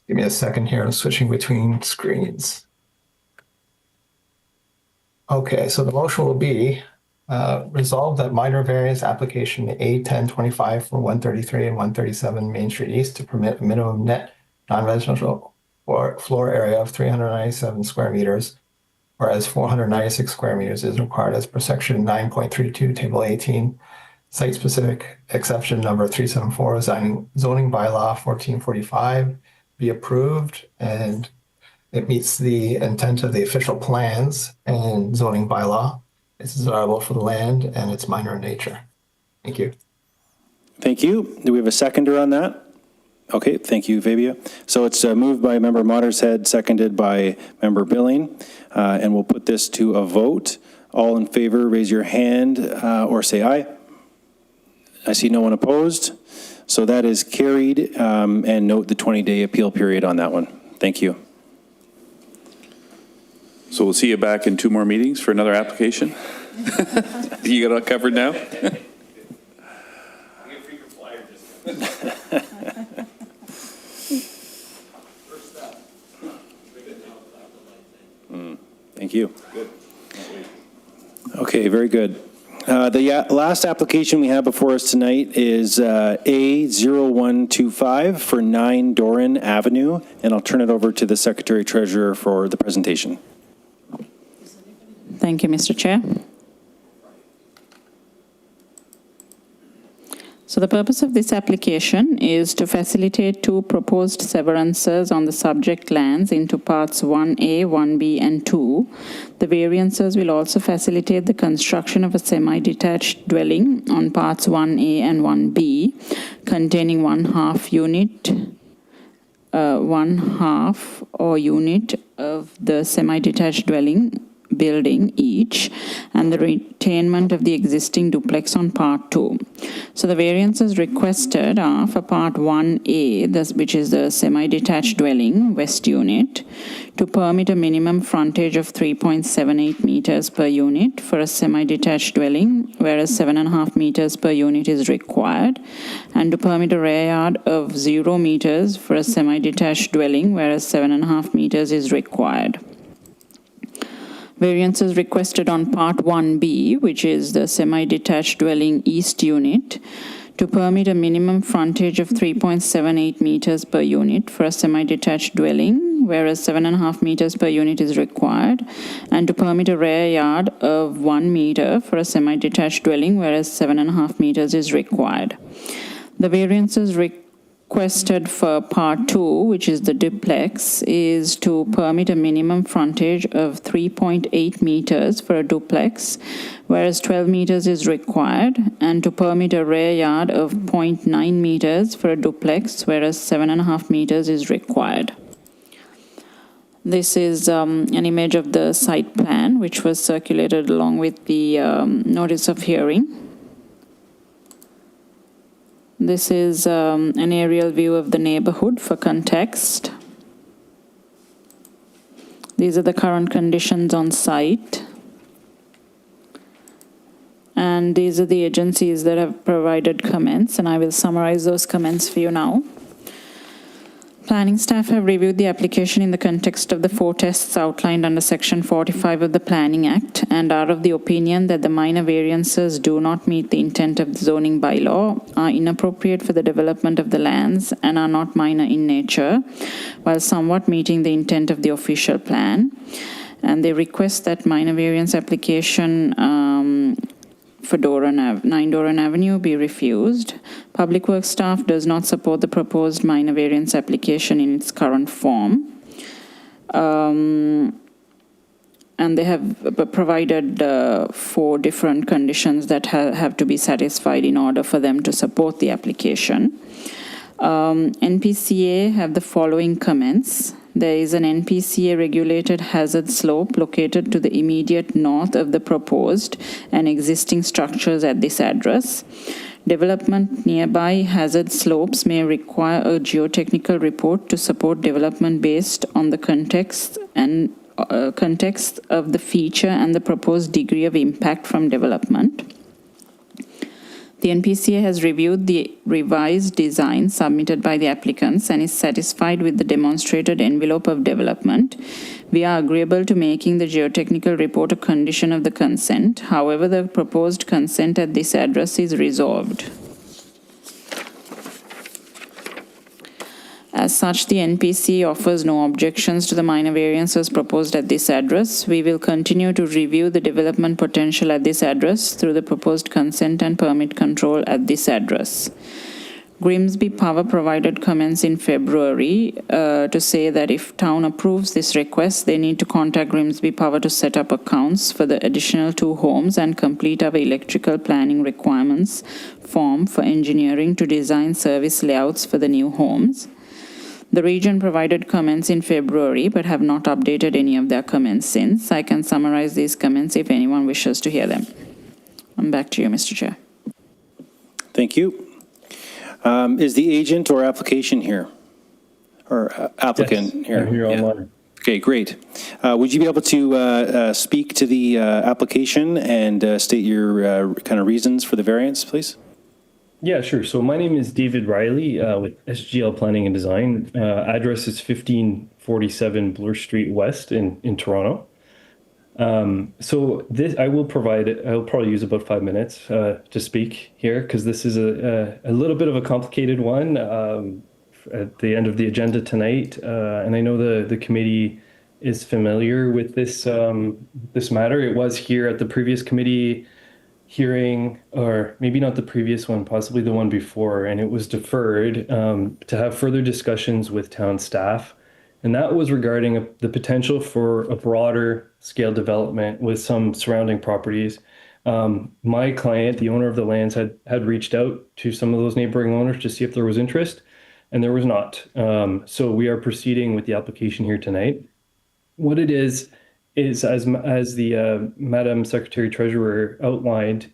Give me a second here. I'm switching between screens. Okay, so the motion will be resolve that minor variance application A1025 for 133 and 137 Main Street East to permit a minimum net non-residential floor area of 397 square meters, whereas 496 square meters is required as per section 9.32, table 18, site-specific exception number 374, zoning bylaw 1445, be approved, and it meets the intent of the official plans and zoning bylaw. It's desirable for the land, and it's minor in nature. Thank you. Thank you. Do we have a seconder on that? Okay, thank you, Fabia. So it's moved by Member Mottershead, seconded by Member Billing, and we'll put this to a vote. All in favor, raise your hand or say aye. I see no one opposed. So that is carried, and note the 20-day appeal period on that one. Thank you. So we'll see you back in 2 more meetings for another application? You got it covered now? Thank you. Okay, very good. The last application we have before us tonight is A0125 for 9 Doran Avenue, and I'll turn it over to the Secretary Treasurer for the presentation. Thank you, Mr. Chair. So the purpose of this application is to facilitate 2 proposed severances on the subject lands into parts 1A, 1B, and 2. The variances will also facilitate the construction of a semi-detached dwelling on parts 1A and 1B, containing 1/2 unit, 1/2 or unit of the semi-detached dwelling building each, and the retainment of the existing duplex on part 2. So the variances requested are for part 1A, which is the semi-detached dwelling, west unit, to permit a minimum frontage of 3.78 meters per unit for a semi-detached dwelling, whereas 7.5 meters per unit is required, and to permit a rear yard of 0 meters for a semi-detached dwelling, whereas 7.5 meters is required. Variances requested on Part 1B, which is the semi-detached dwelling east unit, to permit a minimum frontage of 3.78 meters per unit for a semi-detached dwelling, whereas 7.5 meters per unit is required, and to permit a rear yard of 1 meter for a semi-detached dwelling, whereas 7.5 meters is required. The variances requested for Part 2, which is the duplex, is to permit a minimum frontage of 3.8 meters for a duplex, whereas 12 meters is required, and to permit a rear yard of 0.9 meters for a duplex, whereas 7.5 meters is required. This is an image of the site plan, which was circulated along with the notice of hearing. This is an aerial view of the neighborhood for context. These are the current conditions on site. And these are the agencies that have provided comments, and I will summarize those comments for you now. Planning staff have reviewed the application in the context of the 4 tests outlined under Section 45 of the Planning Act and are of the opinion that the minor variances do not meet the intent of the zoning bylaw, are inappropriate for the development of the lands, and are not minor in nature, while somewhat meeting the intent of the official plan. And they request that minor variance application for 9 Doran Avenue be refused. Public Works staff does not support the proposed minor variance application in its current form. And they have provided 4 different conditions that have to be satisfied in order for them to support the application. NPCA have the following comments. There is an NPCA regulated hazard slope located to the immediate north of the proposed and existing structures at this address. Development nearby hazard slopes may require a geotechnical report to support development based on the context of the feature and the proposed degree of impact from development. The NPCA has reviewed the revised design submitted by the applicants and is satisfied with the demonstrated envelope of development. We are agreeable to making the geotechnical report a condition of the consent. However, the proposed consent at this address is resolved. As such, the NPC offers no objections to the minor variances proposed at this address. We will continue to review the development potential at this address through the proposed consent and permit control at this address. Grimsby Power provided comments in February to say that if town approves this request, they need to contact Grimsby Power to set up accounts for the additional 2 homes and complete our electrical planning requirements form for engineering to design service layouts for the new homes. The region provided comments in February but have not updated any of their comments since. I can summarize these comments if anyone wishes to hear them. I'm back to you, Mr. Chair. Thank you. Is the agent or application here? Or applicant here? I'm here Yeah. online. Okay, great. Would you be able to speak to the application and state your kind of reasons for the variance, please? Yeah, sure. So my name is David Riley with SGL Planning and Design. Address is 1547 Bloor Street West in Toronto. So this, I'll probably use about 5 minutes to speak here because this is a little bit of a complicated one at the end of the agenda tonight. And I know the committee is familiar with this matter. It was here at the previous committee hearing, or maybe not the previous one, possibly the one before, and it was deferred to have further discussions with town staff. And that was regarding the potential for a broader scale development with some surrounding properties. My client, the owner of the lands, had reached out to some of those neighboring owners to see if there was interest, and there was not. So we are proceeding with the application here tonight. What it is as the Madam Secretary Treasurer outlined,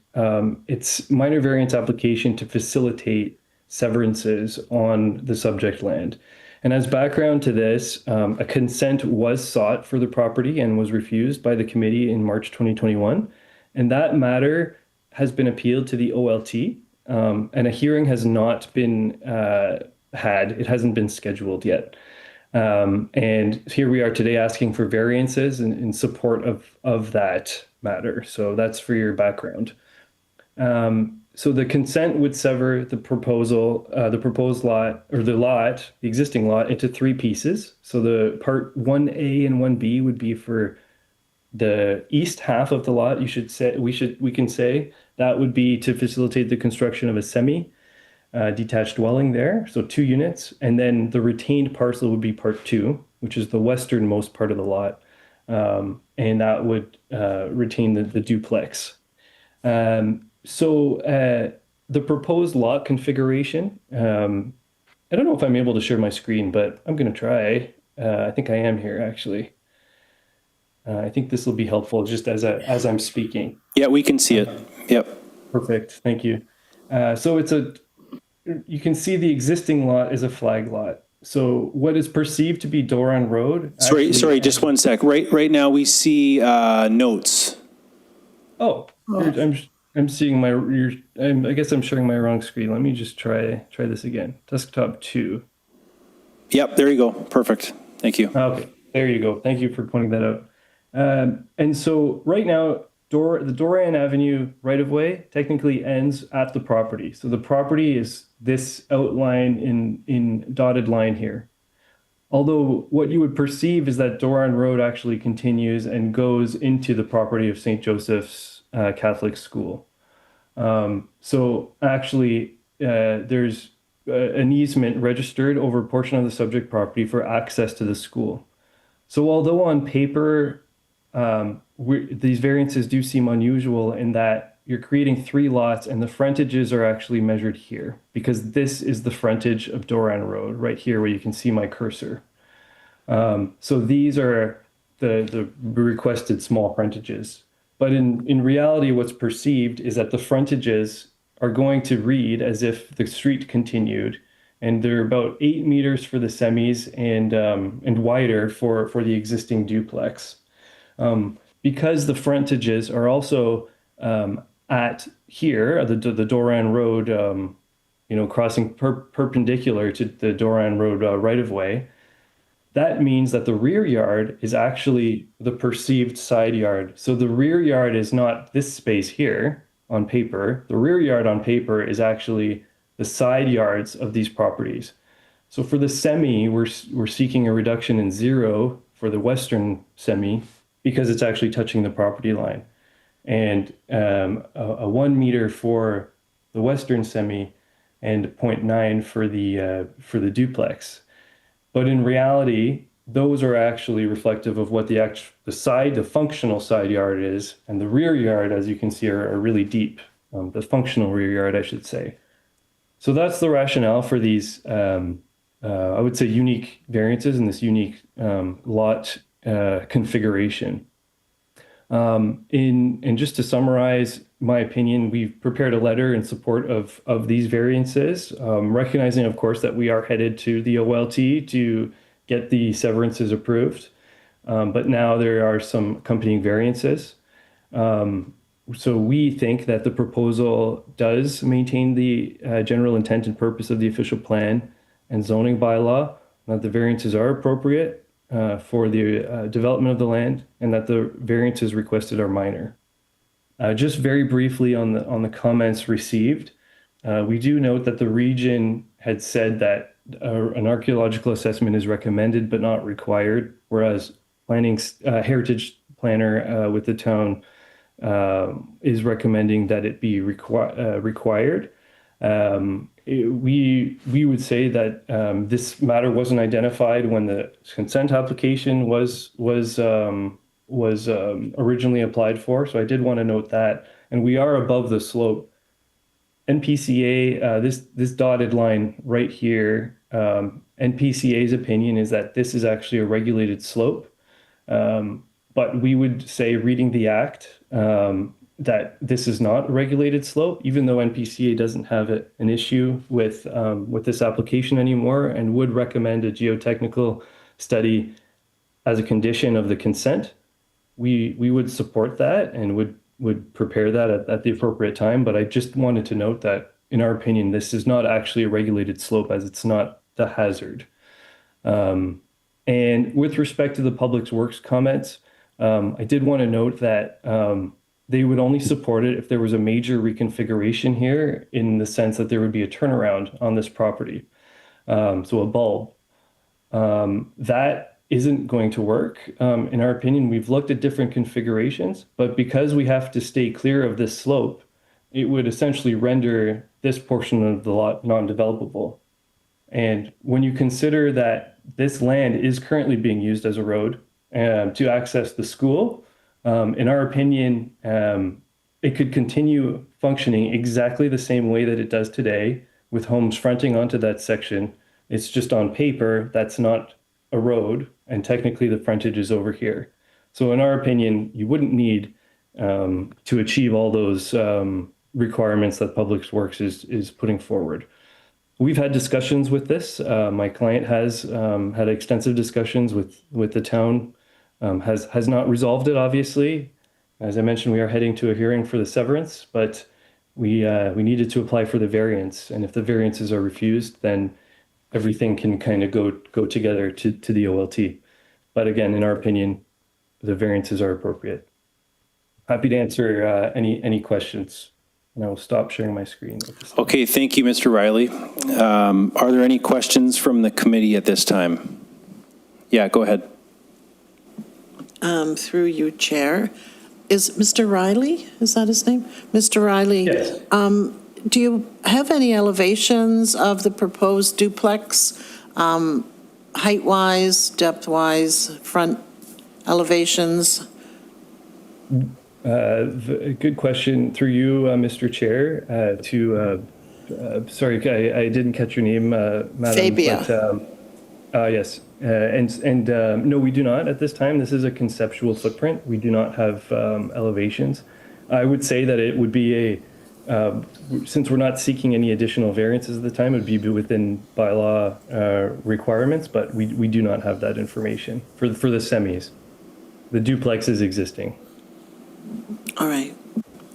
it's minor variance application to facilitate severances on the subject land. And as background to this, a consent was sought for the property and was refused by the committee in March 2021. And that matter has been appealed to the OLT, and a hearing has not been had. It hasn't been scheduled yet. And here we are today asking for variances in support of that matter. So that's for your background. So the consent would sever the proposed lot, or the existing lot, into 3 pieces. So the part 1A and 1B would be for the east half of the lot. We can say that would be to facilitate the construction of a detached dwelling there, so 2 units, and then the retained parcel would be part 2, which is the westernmost part of the lot, and that would retain the duplex. So the proposed lot configuration, I don't know if I'm able to share my screen, but I'm going to try. I think I am here, actually. I think this will be helpful just as I'm speaking. Yeah, we can see it. Yep. Perfect. Thank you. So you can see the existing lot is a flag lot. So what is perceived to be Doran Road? Sorry, just one sec. Right now, we see notes. Oh, I'm seeing I guess I'm sharing my wrong screen. Let me just try this again. Desktop 2. Yep, there you go. Perfect. Thank you. Okay, there you go. Thank you for pointing that out. And so right now, the Doran Avenue right-of-way technically ends at the property. So the property is this outline in dotted line here. Although what you would perceive is that Doran Road actually continues and goes into the property of St. Joseph's Catholic School. So actually, there's an easement registered over a portion of the subject property for access to the school. So although on paper, these variances do seem unusual in that you're creating 3 lots and the frontages are actually measured here, because this is the frontage of Doran Road right here where you can see my cursor. So these are the requested small frontages. But in reality, what's perceived is that the frontages are going to read as if the street continued, and they're about 8 meters for the semis and wider for the existing duplex. Because the frontages are also at here, the Doran Road, crossing perpendicular to the Doran Road right-of-way, that means that the rear yard is actually the perceived side yard. So the rear yard is not this space here on paper. The rear yard on paper is actually the side yards of these properties. So for the semi, we're seeking a reduction in 0 for the western semi because it's actually touching the property line, and a 1 meter for the western semi and 0.9 for the duplex. But in reality, those are actually reflective of what the functional side yard is, and the rear yard, as you can see, are really deep. The functional rear yard, I should say. So that's the rationale for these, I would say, unique variances in this unique lot configuration. And just to summarize my opinion, we've prepared a letter in support of these variances, recognizing, of course, that we are headed to the OLT to get the severances approved. But now there are some accompanying variances. So we think that the proposal does maintain the general intent and purpose of the official plan and zoning bylaw, that the variances are appropriate for the development of the land, and that the variances requested are minor. Just very briefly on the comments received, we do note that the region had said that an archaeological assessment is recommended but not required, whereas heritage planner with the town is recommending that it be required. We would say that this matter wasn't identified when the consent application was originally applied for. So I did want to note that, and we are above the slope. NPCA, this dotted line right here, NPCA's opinion is that this is actually a regulated slope. But we would say, reading the act, that this is not a regulated slope, even though NPCA doesn't have an issue with this application anymore and would recommend a geotechnical study as a condition of the consent. We would support that and would prepare that at the appropriate time. But I just wanted to note that, in our opinion, this is not actually a regulated slope, as it's not the hazard. And with respect to the Public Works comments, I did want to note that they would only support it if there was a major reconfiguration here, in the sense that there would be a turnaround on this property. So a bulb. That isn't going to work. In our opinion, we've looked at different configurations, but because we have to stay clear of this slope, it would essentially render this portion of the lot non-developable. And when you consider that this land is currently being used as a road to access the school, in our opinion, it could continue functioning exactly the same way that it does today, with homes fronting onto that section. It's just on paper, that's not a road, and technically the frontage is over here. So in our opinion, you wouldn't need to achieve all those requirements that Public Works is putting forward. we've had discussions with this. My client has had extensive discussions with the town, has not resolved it, obviously. As I mentioned, we are heading to a hearing for the severance, but we needed to apply for the variance. And if the variances are refused, then everything can kind of go together to the OLT. But again, in our opinion, the variances are appropriate. Happy to answer any questions. And I will stop sharing my screen at this time. Okay, thank you, Mr. Riley. Are there any questions from the committee at this time? Yeah, go ahead. Through you, Chair. Is Mr. Riley, is that his name? Mr. Riley? Yes. Do you have any elevations of the proposed duplex, height-wise, depth-wise, front elevations? Good question through you, Mr. Chair. Sorry, I didn't catch your name, Madam. Fabia. But, yes, and no, we do not at this time. This is a conceptual footprint. We do not have elevations. I would say that it would be since we're not seeking any additional variances at the time, it would be within bylaw requirements, but we do not have that information for the semis. The duplex is existing. All right.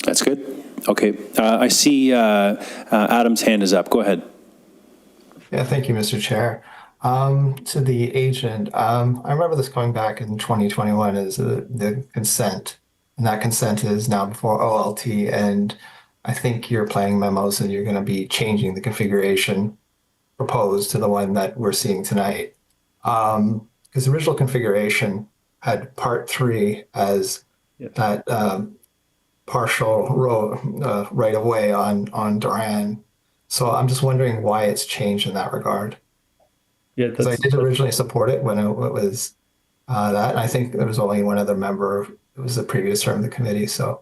That's good. Okay, I see Adam's hand is up. Go ahead. Yeah, thank you, Mr. Chair. To the agent, I remember this going back in 2021 as the consent, and that consent is now before OLT, and I think your planning memo said you're going to be changing the configuration proposed to the one that we're seeing tonight. Because the original configuration had part 3 as that partial road right of way on Doran. So I'm just wondering why it's changed in that regard. Yeah, because I did originally support it when it was that. And I think there was only one other member. It was the previous term of the committee. So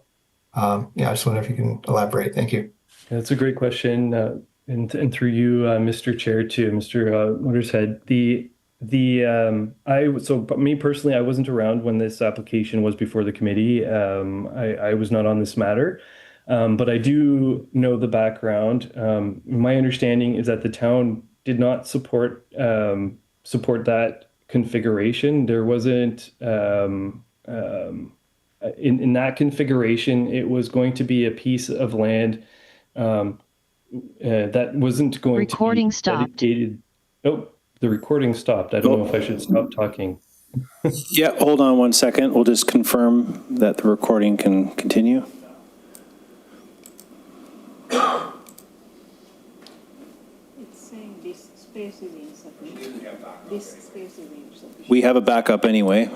yeah, I just wonder if you can elaborate. Thank you. That's a great question, and through you, Mr. Chair, to Mr. Motorshead. So me personally, I wasn't around when this application was before the committee. I was not on this matter, but I do know the background. My understanding is that the town did not support that configuration. There wasn't in that configuration. It was going to be a piece of land that wasn't going recording to be dedicated. Oh, the recording stopped. I don't know if I should stop talking. Yeah, hold on one second. We'll just confirm that the recording can continue. We have a backup anyway.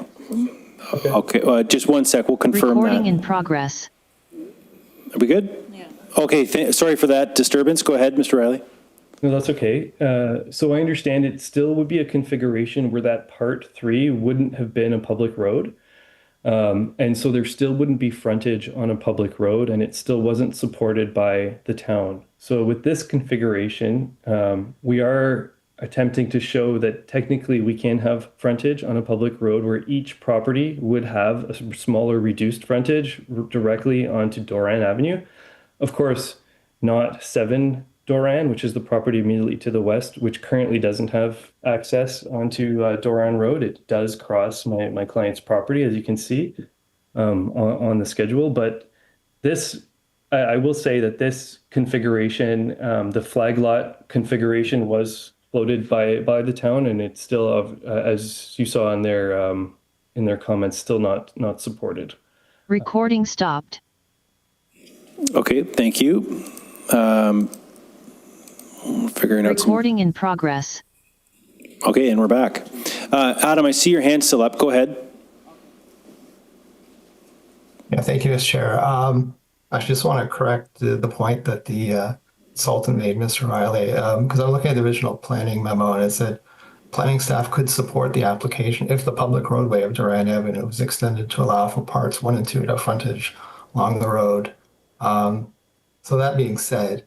Okay, just one sec. We'll confirm Recording that. in progress. Are we good? Yeah. Okay, sorry for that disturbance. Go ahead, Mr. Riley. No, that's okay. So I understand it still would be a configuration where that part 3 wouldn't have been a public road. And so there still wouldn't be frontage on a public road, and it still wasn't supported by the town. So with this configuration, we are attempting to show that technically we can have frontage on a public road where each property would have a smaller reduced frontage directly onto Doran Avenue. Of course, not 7 Doran, which is the property immediately to the west, which currently doesn't have access onto Doran Road. It does cross my client's property, as you can see on the schedule. But this, I will say that this configuration, the flag lot configuration, was floated by the town, and it's still, as you saw in their comments, still not supported. Recording stopped. Okay, thank you. Figuring out Recording in progress. Okay, and we're back. Adam, I see your hand still up. Go ahead. Yeah, thank you, Mr. Chair. I just want to correct the point that the consultant made, Mr. Riley, because I'm looking at the original planning memo, and it said planning staff could support the application if the public roadway of Doran Avenue was extended to allow for parts 1 and 2 to frontage along the road. So that being said,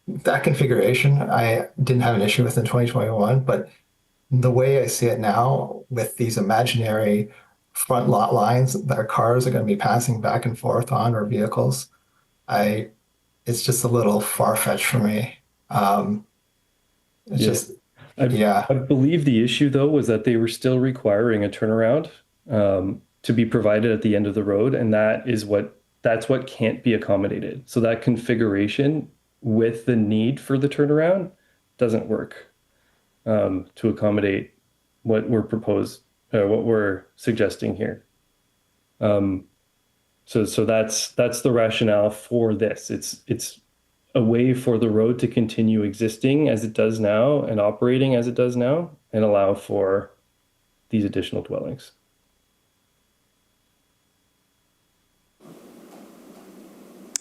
that configuration, I didn't have an issue with in 2021, but the way I see it now with these imaginary front lot lines that our cars are going to be passing back and forth on, or vehicles, it's just a little far-fetched for me. It's Yeah. just, yeah. I believe the issue, though, was that they were still requiring a turnaround to be provided at the end of the road, and that's what can't be accommodated. So that configuration with the need for the turnaround doesn't work to accommodate what what we're suggesting here. So that's the rationale for this. It's a way for the road to continue existing as it does now and operating as it does now and allow for these additional dwellings.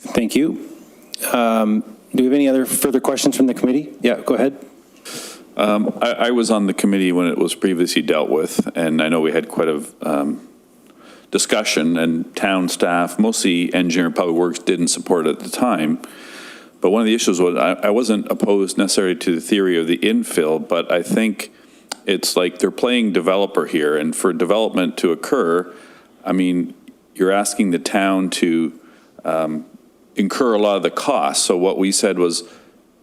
Thank you. Do we have any other further questions from the committee? Yeah, go ahead. I was on the committee when it was previously dealt with, and I know we had quite a discussion, and town staff, mostly engineer and public works, didn't support it at the time. But one of the issues was I wasn't opposed necessarily to the theory of the infill, but I think it's like they're playing developer here, and for development to occur, I mean, you're asking the town to incur a lot of the costs. So what we said was,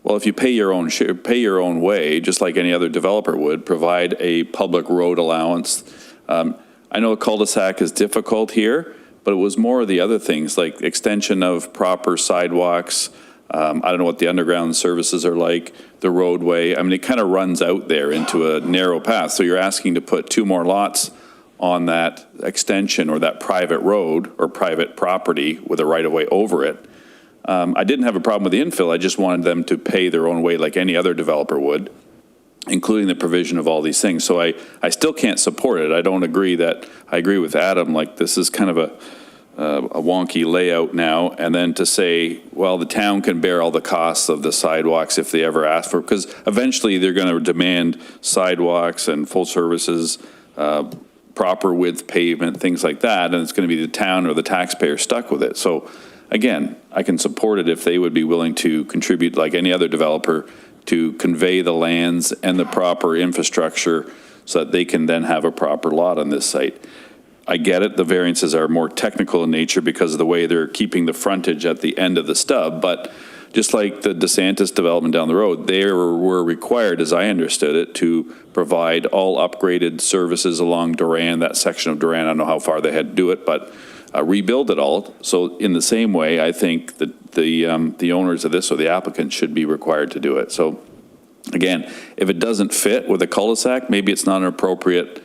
well, if you pay your own share, pay your own way, just like any other developer would, provide a public road allowance. I know a cul-de-sac is difficult here, but it was more of the other things like extension of proper sidewalks. I don't know what the underground services are like, the roadway. I mean, it kind of runs out there into a narrow path. So you're asking to put 2 more lots on that extension or that private road or private property with a right-of-way over it. I didn't have a problem with the infill. I just wanted them to pay their own way like any other developer would, including the provision of all these things. So I still can't support it. I don't agree that, I agree with Adam, like this is kind of a wonky layout now, and then to say, well, the town can bear all the costs of the sidewalks if they ever ask for, because eventually they're going to demand sidewalks and full services, proper width pavement, things like that, and it's going to be the town or the taxpayer stuck with it. So again, I can support it if they would be willing to contribute like any other developer to convey the lands and the proper infrastructure so that they can then have a proper lot on this site. I get it, the variances are more technical in nature because of the way they're keeping the frontage at the end of the stub, but just like the DeSantis development down the road, they were required, as I understood it, to provide all upgraded services along Duran, that section of Duran. I don't know how far they had to do it, but rebuild it all. So in the same way, I think that the owners of this or the applicant should be required to do it. So again, if it doesn't fit with a cul-de-sac, maybe it's not an appropriate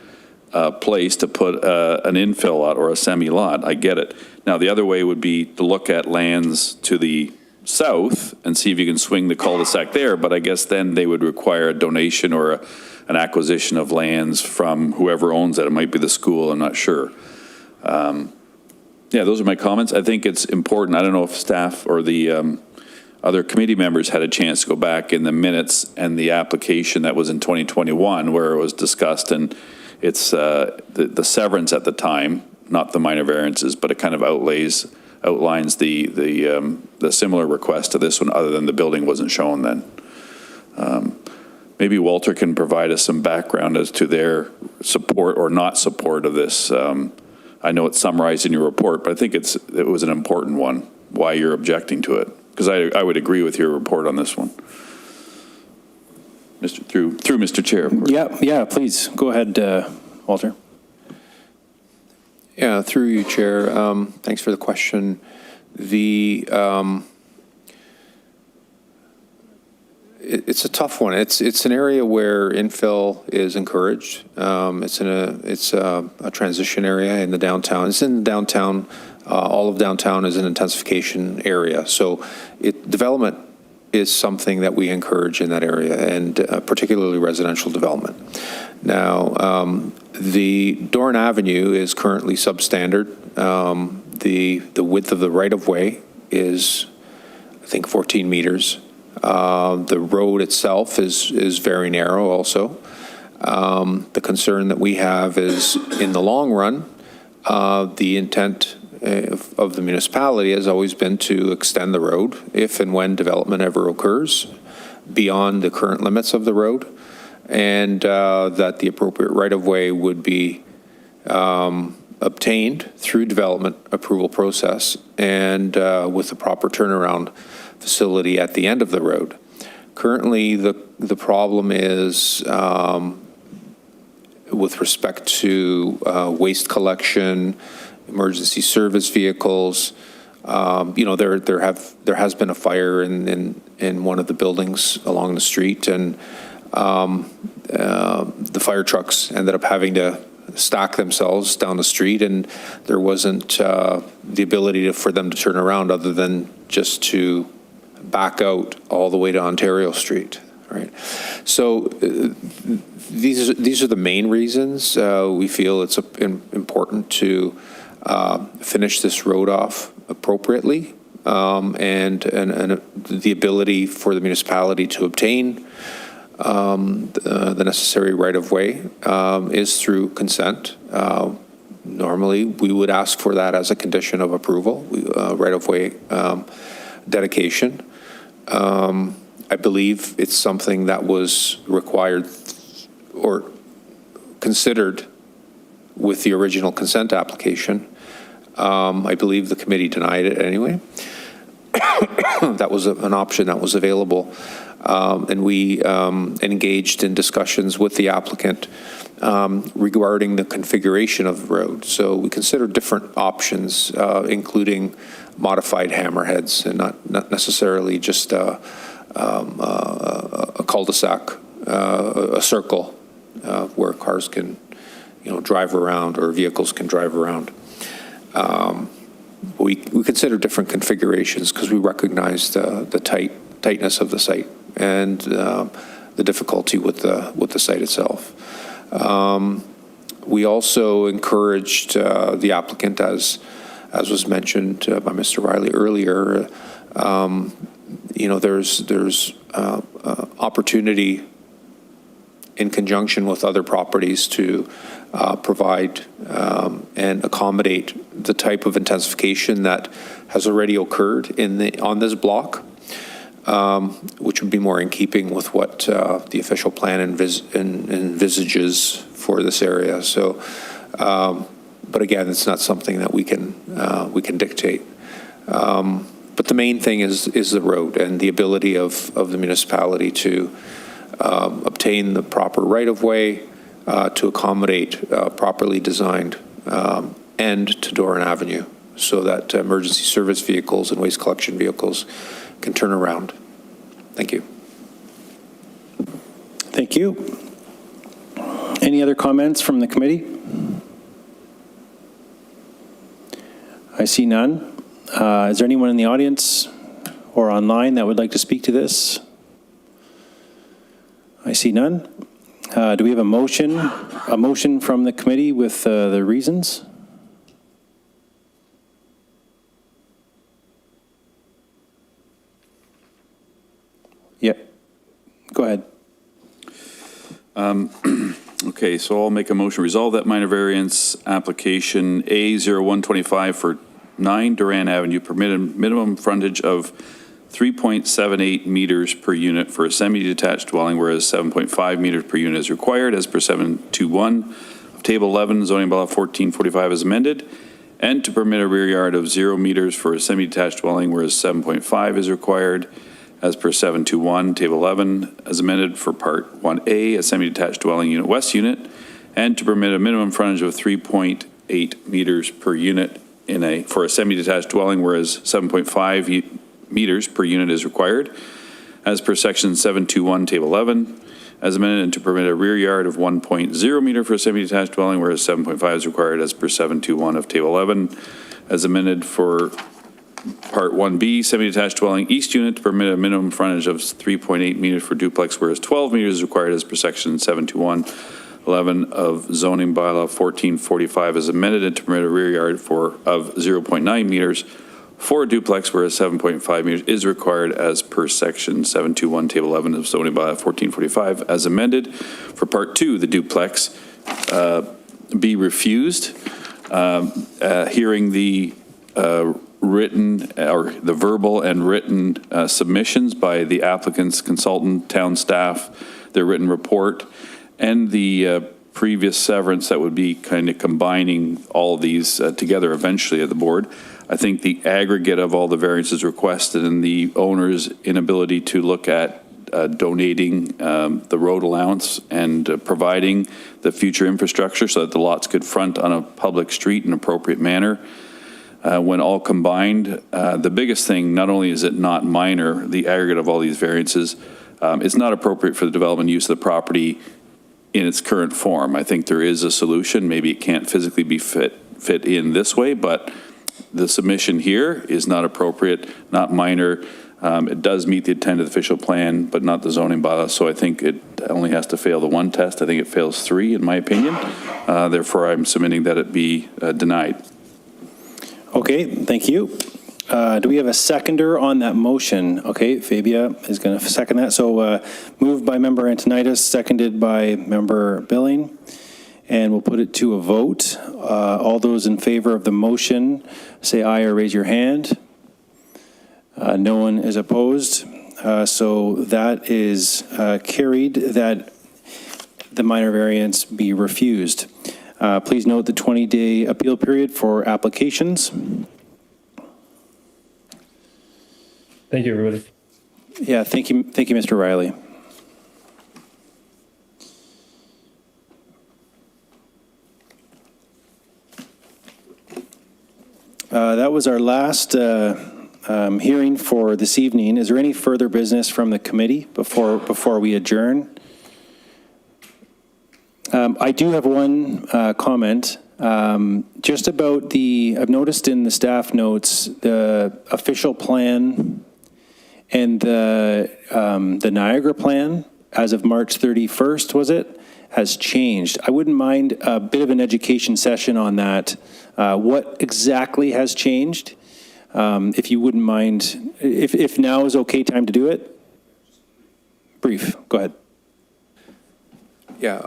place to put an infill lot or a semi-lot. I get it. Now, the other way would be to look at lands to the south and see if you can swing the cul-de-sac there, but I guess then they would require a donation or an acquisition of lands from whoever owns it. It might be the school, I'm not sure. Yeah, those are my comments. I think it's important. I don't know if staff or the other committee members had a chance to go back in the minutes and the application that was in 2021 where it was discussed, and it's the severance at the time, not the minor variances, but it kind of outlines the similar request to this one, other than the building wasn't shown then. Maybe Walter can provide us some background as to their support or not support of this. I know it's summarized in your report, but I think it was an important one, why you're objecting to it, because I would agree with your report on this one. Through Mr. Chair, of course. Yeah, please, go ahead, Walter. Yeah, through you, Chair. Thanks for the question. It's a tough one. It's an area where infill is encouraged. It's a transition area in the downtown. It's in the downtown. All of downtown is an intensification area. So development is something that we encourage in that area, and particularly residential development. Now, the Doran Avenue is currently substandard. The width of the right-of-way is, I think, 14 meters. The road itself is very narrow also. The concern that we have is, in the long run, the intent of the municipality has always been to extend the road if and when development ever occurs beyond the current limits of the road, and that the appropriate right-of-way would be obtained through development approval process and with the proper turnaround facility at the end of the road. Currently, the problem is with respect to waste collection, emergency service vehicles. There has been a fire in one of the buildings along the street, and the fire trucks ended up having to stack themselves down the street, and there wasn't the ability for them to turn around other than just to back out all the way to Ontario Street, right? So these are the main reasons we feel it's important to finish this road off appropriately, and the ability for the municipality to obtain the necessary right-of-way is through consent. Normally, we would ask for that as a condition of approval, right-of-way dedication. I believe it's something that was required or considered with the original consent application. I believe the committee denied it anyway. That was an option that was available. And we engaged in discussions with the applicant regarding the configuration of the road. So we considered different options, including modified hammerheads and not necessarily just a cul-de-sac, a circle where cars can, drive around or vehicles can drive around. We consider different configurations because we recognize the tightness of the site and the difficulty with the site itself. We also encouraged the applicant, as was mentioned by Mr. Riley earlier. There's opportunity in conjunction with other properties to provide and accommodate the type of intensification that has already occurred on this block, which would be more in keeping with what the official plan envisages for this area. So, but again, it's not something that we can dictate. But the main thing is the road and the ability of the municipality to obtain the proper right-of-way to accommodate properly designed end to Doran Avenue so that emergency service vehicles and waste collection vehicles can turn around. Thank you. Thank you. Any other comments from the committee? I see none. Is there anyone in the audience or online that would like to speak to this? I see none. Do we have a motion from the committee with the reasons? Yep. Go ahead. Okay, so I'll make a motion, resolve that minor variance application A0125 for 9 Doran Avenue, permitted minimum frontage of 3.78 meters per unit for a semi-detached dwelling, whereas 7.5 meters per unit is required as per 721 of Table 11, zoning bylaw 1445 as amended, and to permit a rear yard of 0 meters for a semi-detached dwelling, whereas 7.5 is required as per 721, Table 11 as amended for Part 1A, a semi-detached dwelling unit west unit, and to permit a minimum frontage of 3.8 meters per unit for a semi-detached dwelling, whereas 7.5 meters per unit is required, as per section 721, table 11, as amended, and to permit a rear yard of 1.0 meter for a semi-detached dwelling, whereas 7.5 is required, as per 721 of table 11, as amended for Part 1B, semi-detached dwelling east unit, to permit a minimum frontage of 3.8 meters for duplex, whereas 12 meters is required, as per section 721, 11 of zoning bylaw 1445 as amended, and to permit a rear yard of 0.9 meters for a duplex, whereas 7.5 meters is required as per section 721, table 11 of zoning bylaw 1445 as amended. For part 2, the duplex be refused. Hearing the written or the verbal and written submissions by the applicant's consultant, town staff, their written report, and the previous severance that would be kind of combining all of these together eventually at the board. I think the aggregate of all the variances requested and the owner's inability to look at donating the road allowance and providing the future infrastructure so that the lots could front on a public street in an appropriate manner. When all combined, the biggest thing, not only is it not minor, the aggregate of all these variances, it's not appropriate for the development use of the property in its current form. I think there is a solution. Maybe it can't physically be fit in this way, but the submission here is not appropriate, not minor. It does meet the intent of the official plan, but not the zoning bylaw. So I think it only has to fail the one test. I think it fails three, in my opinion. Therefore, I'm submitting that it be denied. Okay, thank you. Do we have a seconder on that motion? Okay, Fabia is going to second that. So moved by member Antonitis, seconded by member Billing. And we'll put it to a vote. All those in favor of the motion, say aye or raise your hand. No one is opposed. So that is carried, that the minor variance be refused. Please note the 20-day appeal period for applications. Thank you, everybody. Yeah, thank you, Mr. Riley. That was our last hearing for this evening. Is there any further business from the committee before we adjourn? I do have one comment just about I've noticed in the staff notes, the official plan and the Niagara plan as of March 31st, was it, has changed. I wouldn't mind a bit of an education session on that. What exactly has changed? If you wouldn't mind, if now is okay time to do it? Brief, go ahead. Yeah,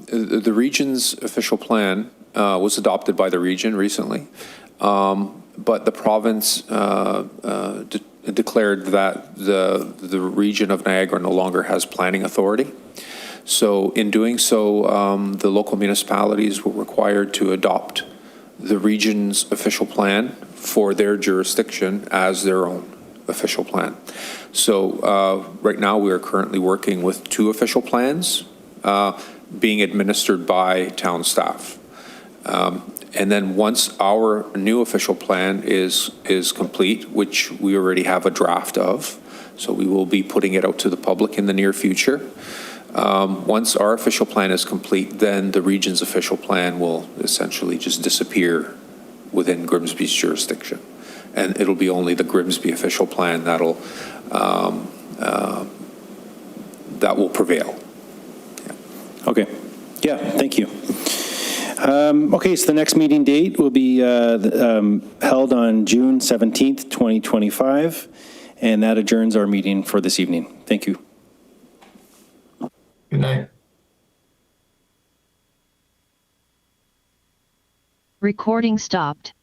the region's official plan was adopted by the region recently, but the province declared that the region of Niagara no longer has planning authority. So in doing so, the local municipalities were required to adopt the region's official plan for their jurisdiction as their own official plan. So right now we are currently working with two official plans being administered by town staff. And then once our new official plan is complete, which we already have a draft of, so we will be putting it out to the public in the near future. Once our official plan is complete, then the region's official plan will essentially just disappear within Grimsby's jurisdiction. And it'll be only the Grimsby official plan that will prevail. Okay. Yeah, thank you. Okay, so the next meeting date will be held on June 17th, 2025, and that adjourns our meeting for this evening. Thank you. Good night. Recording stopped.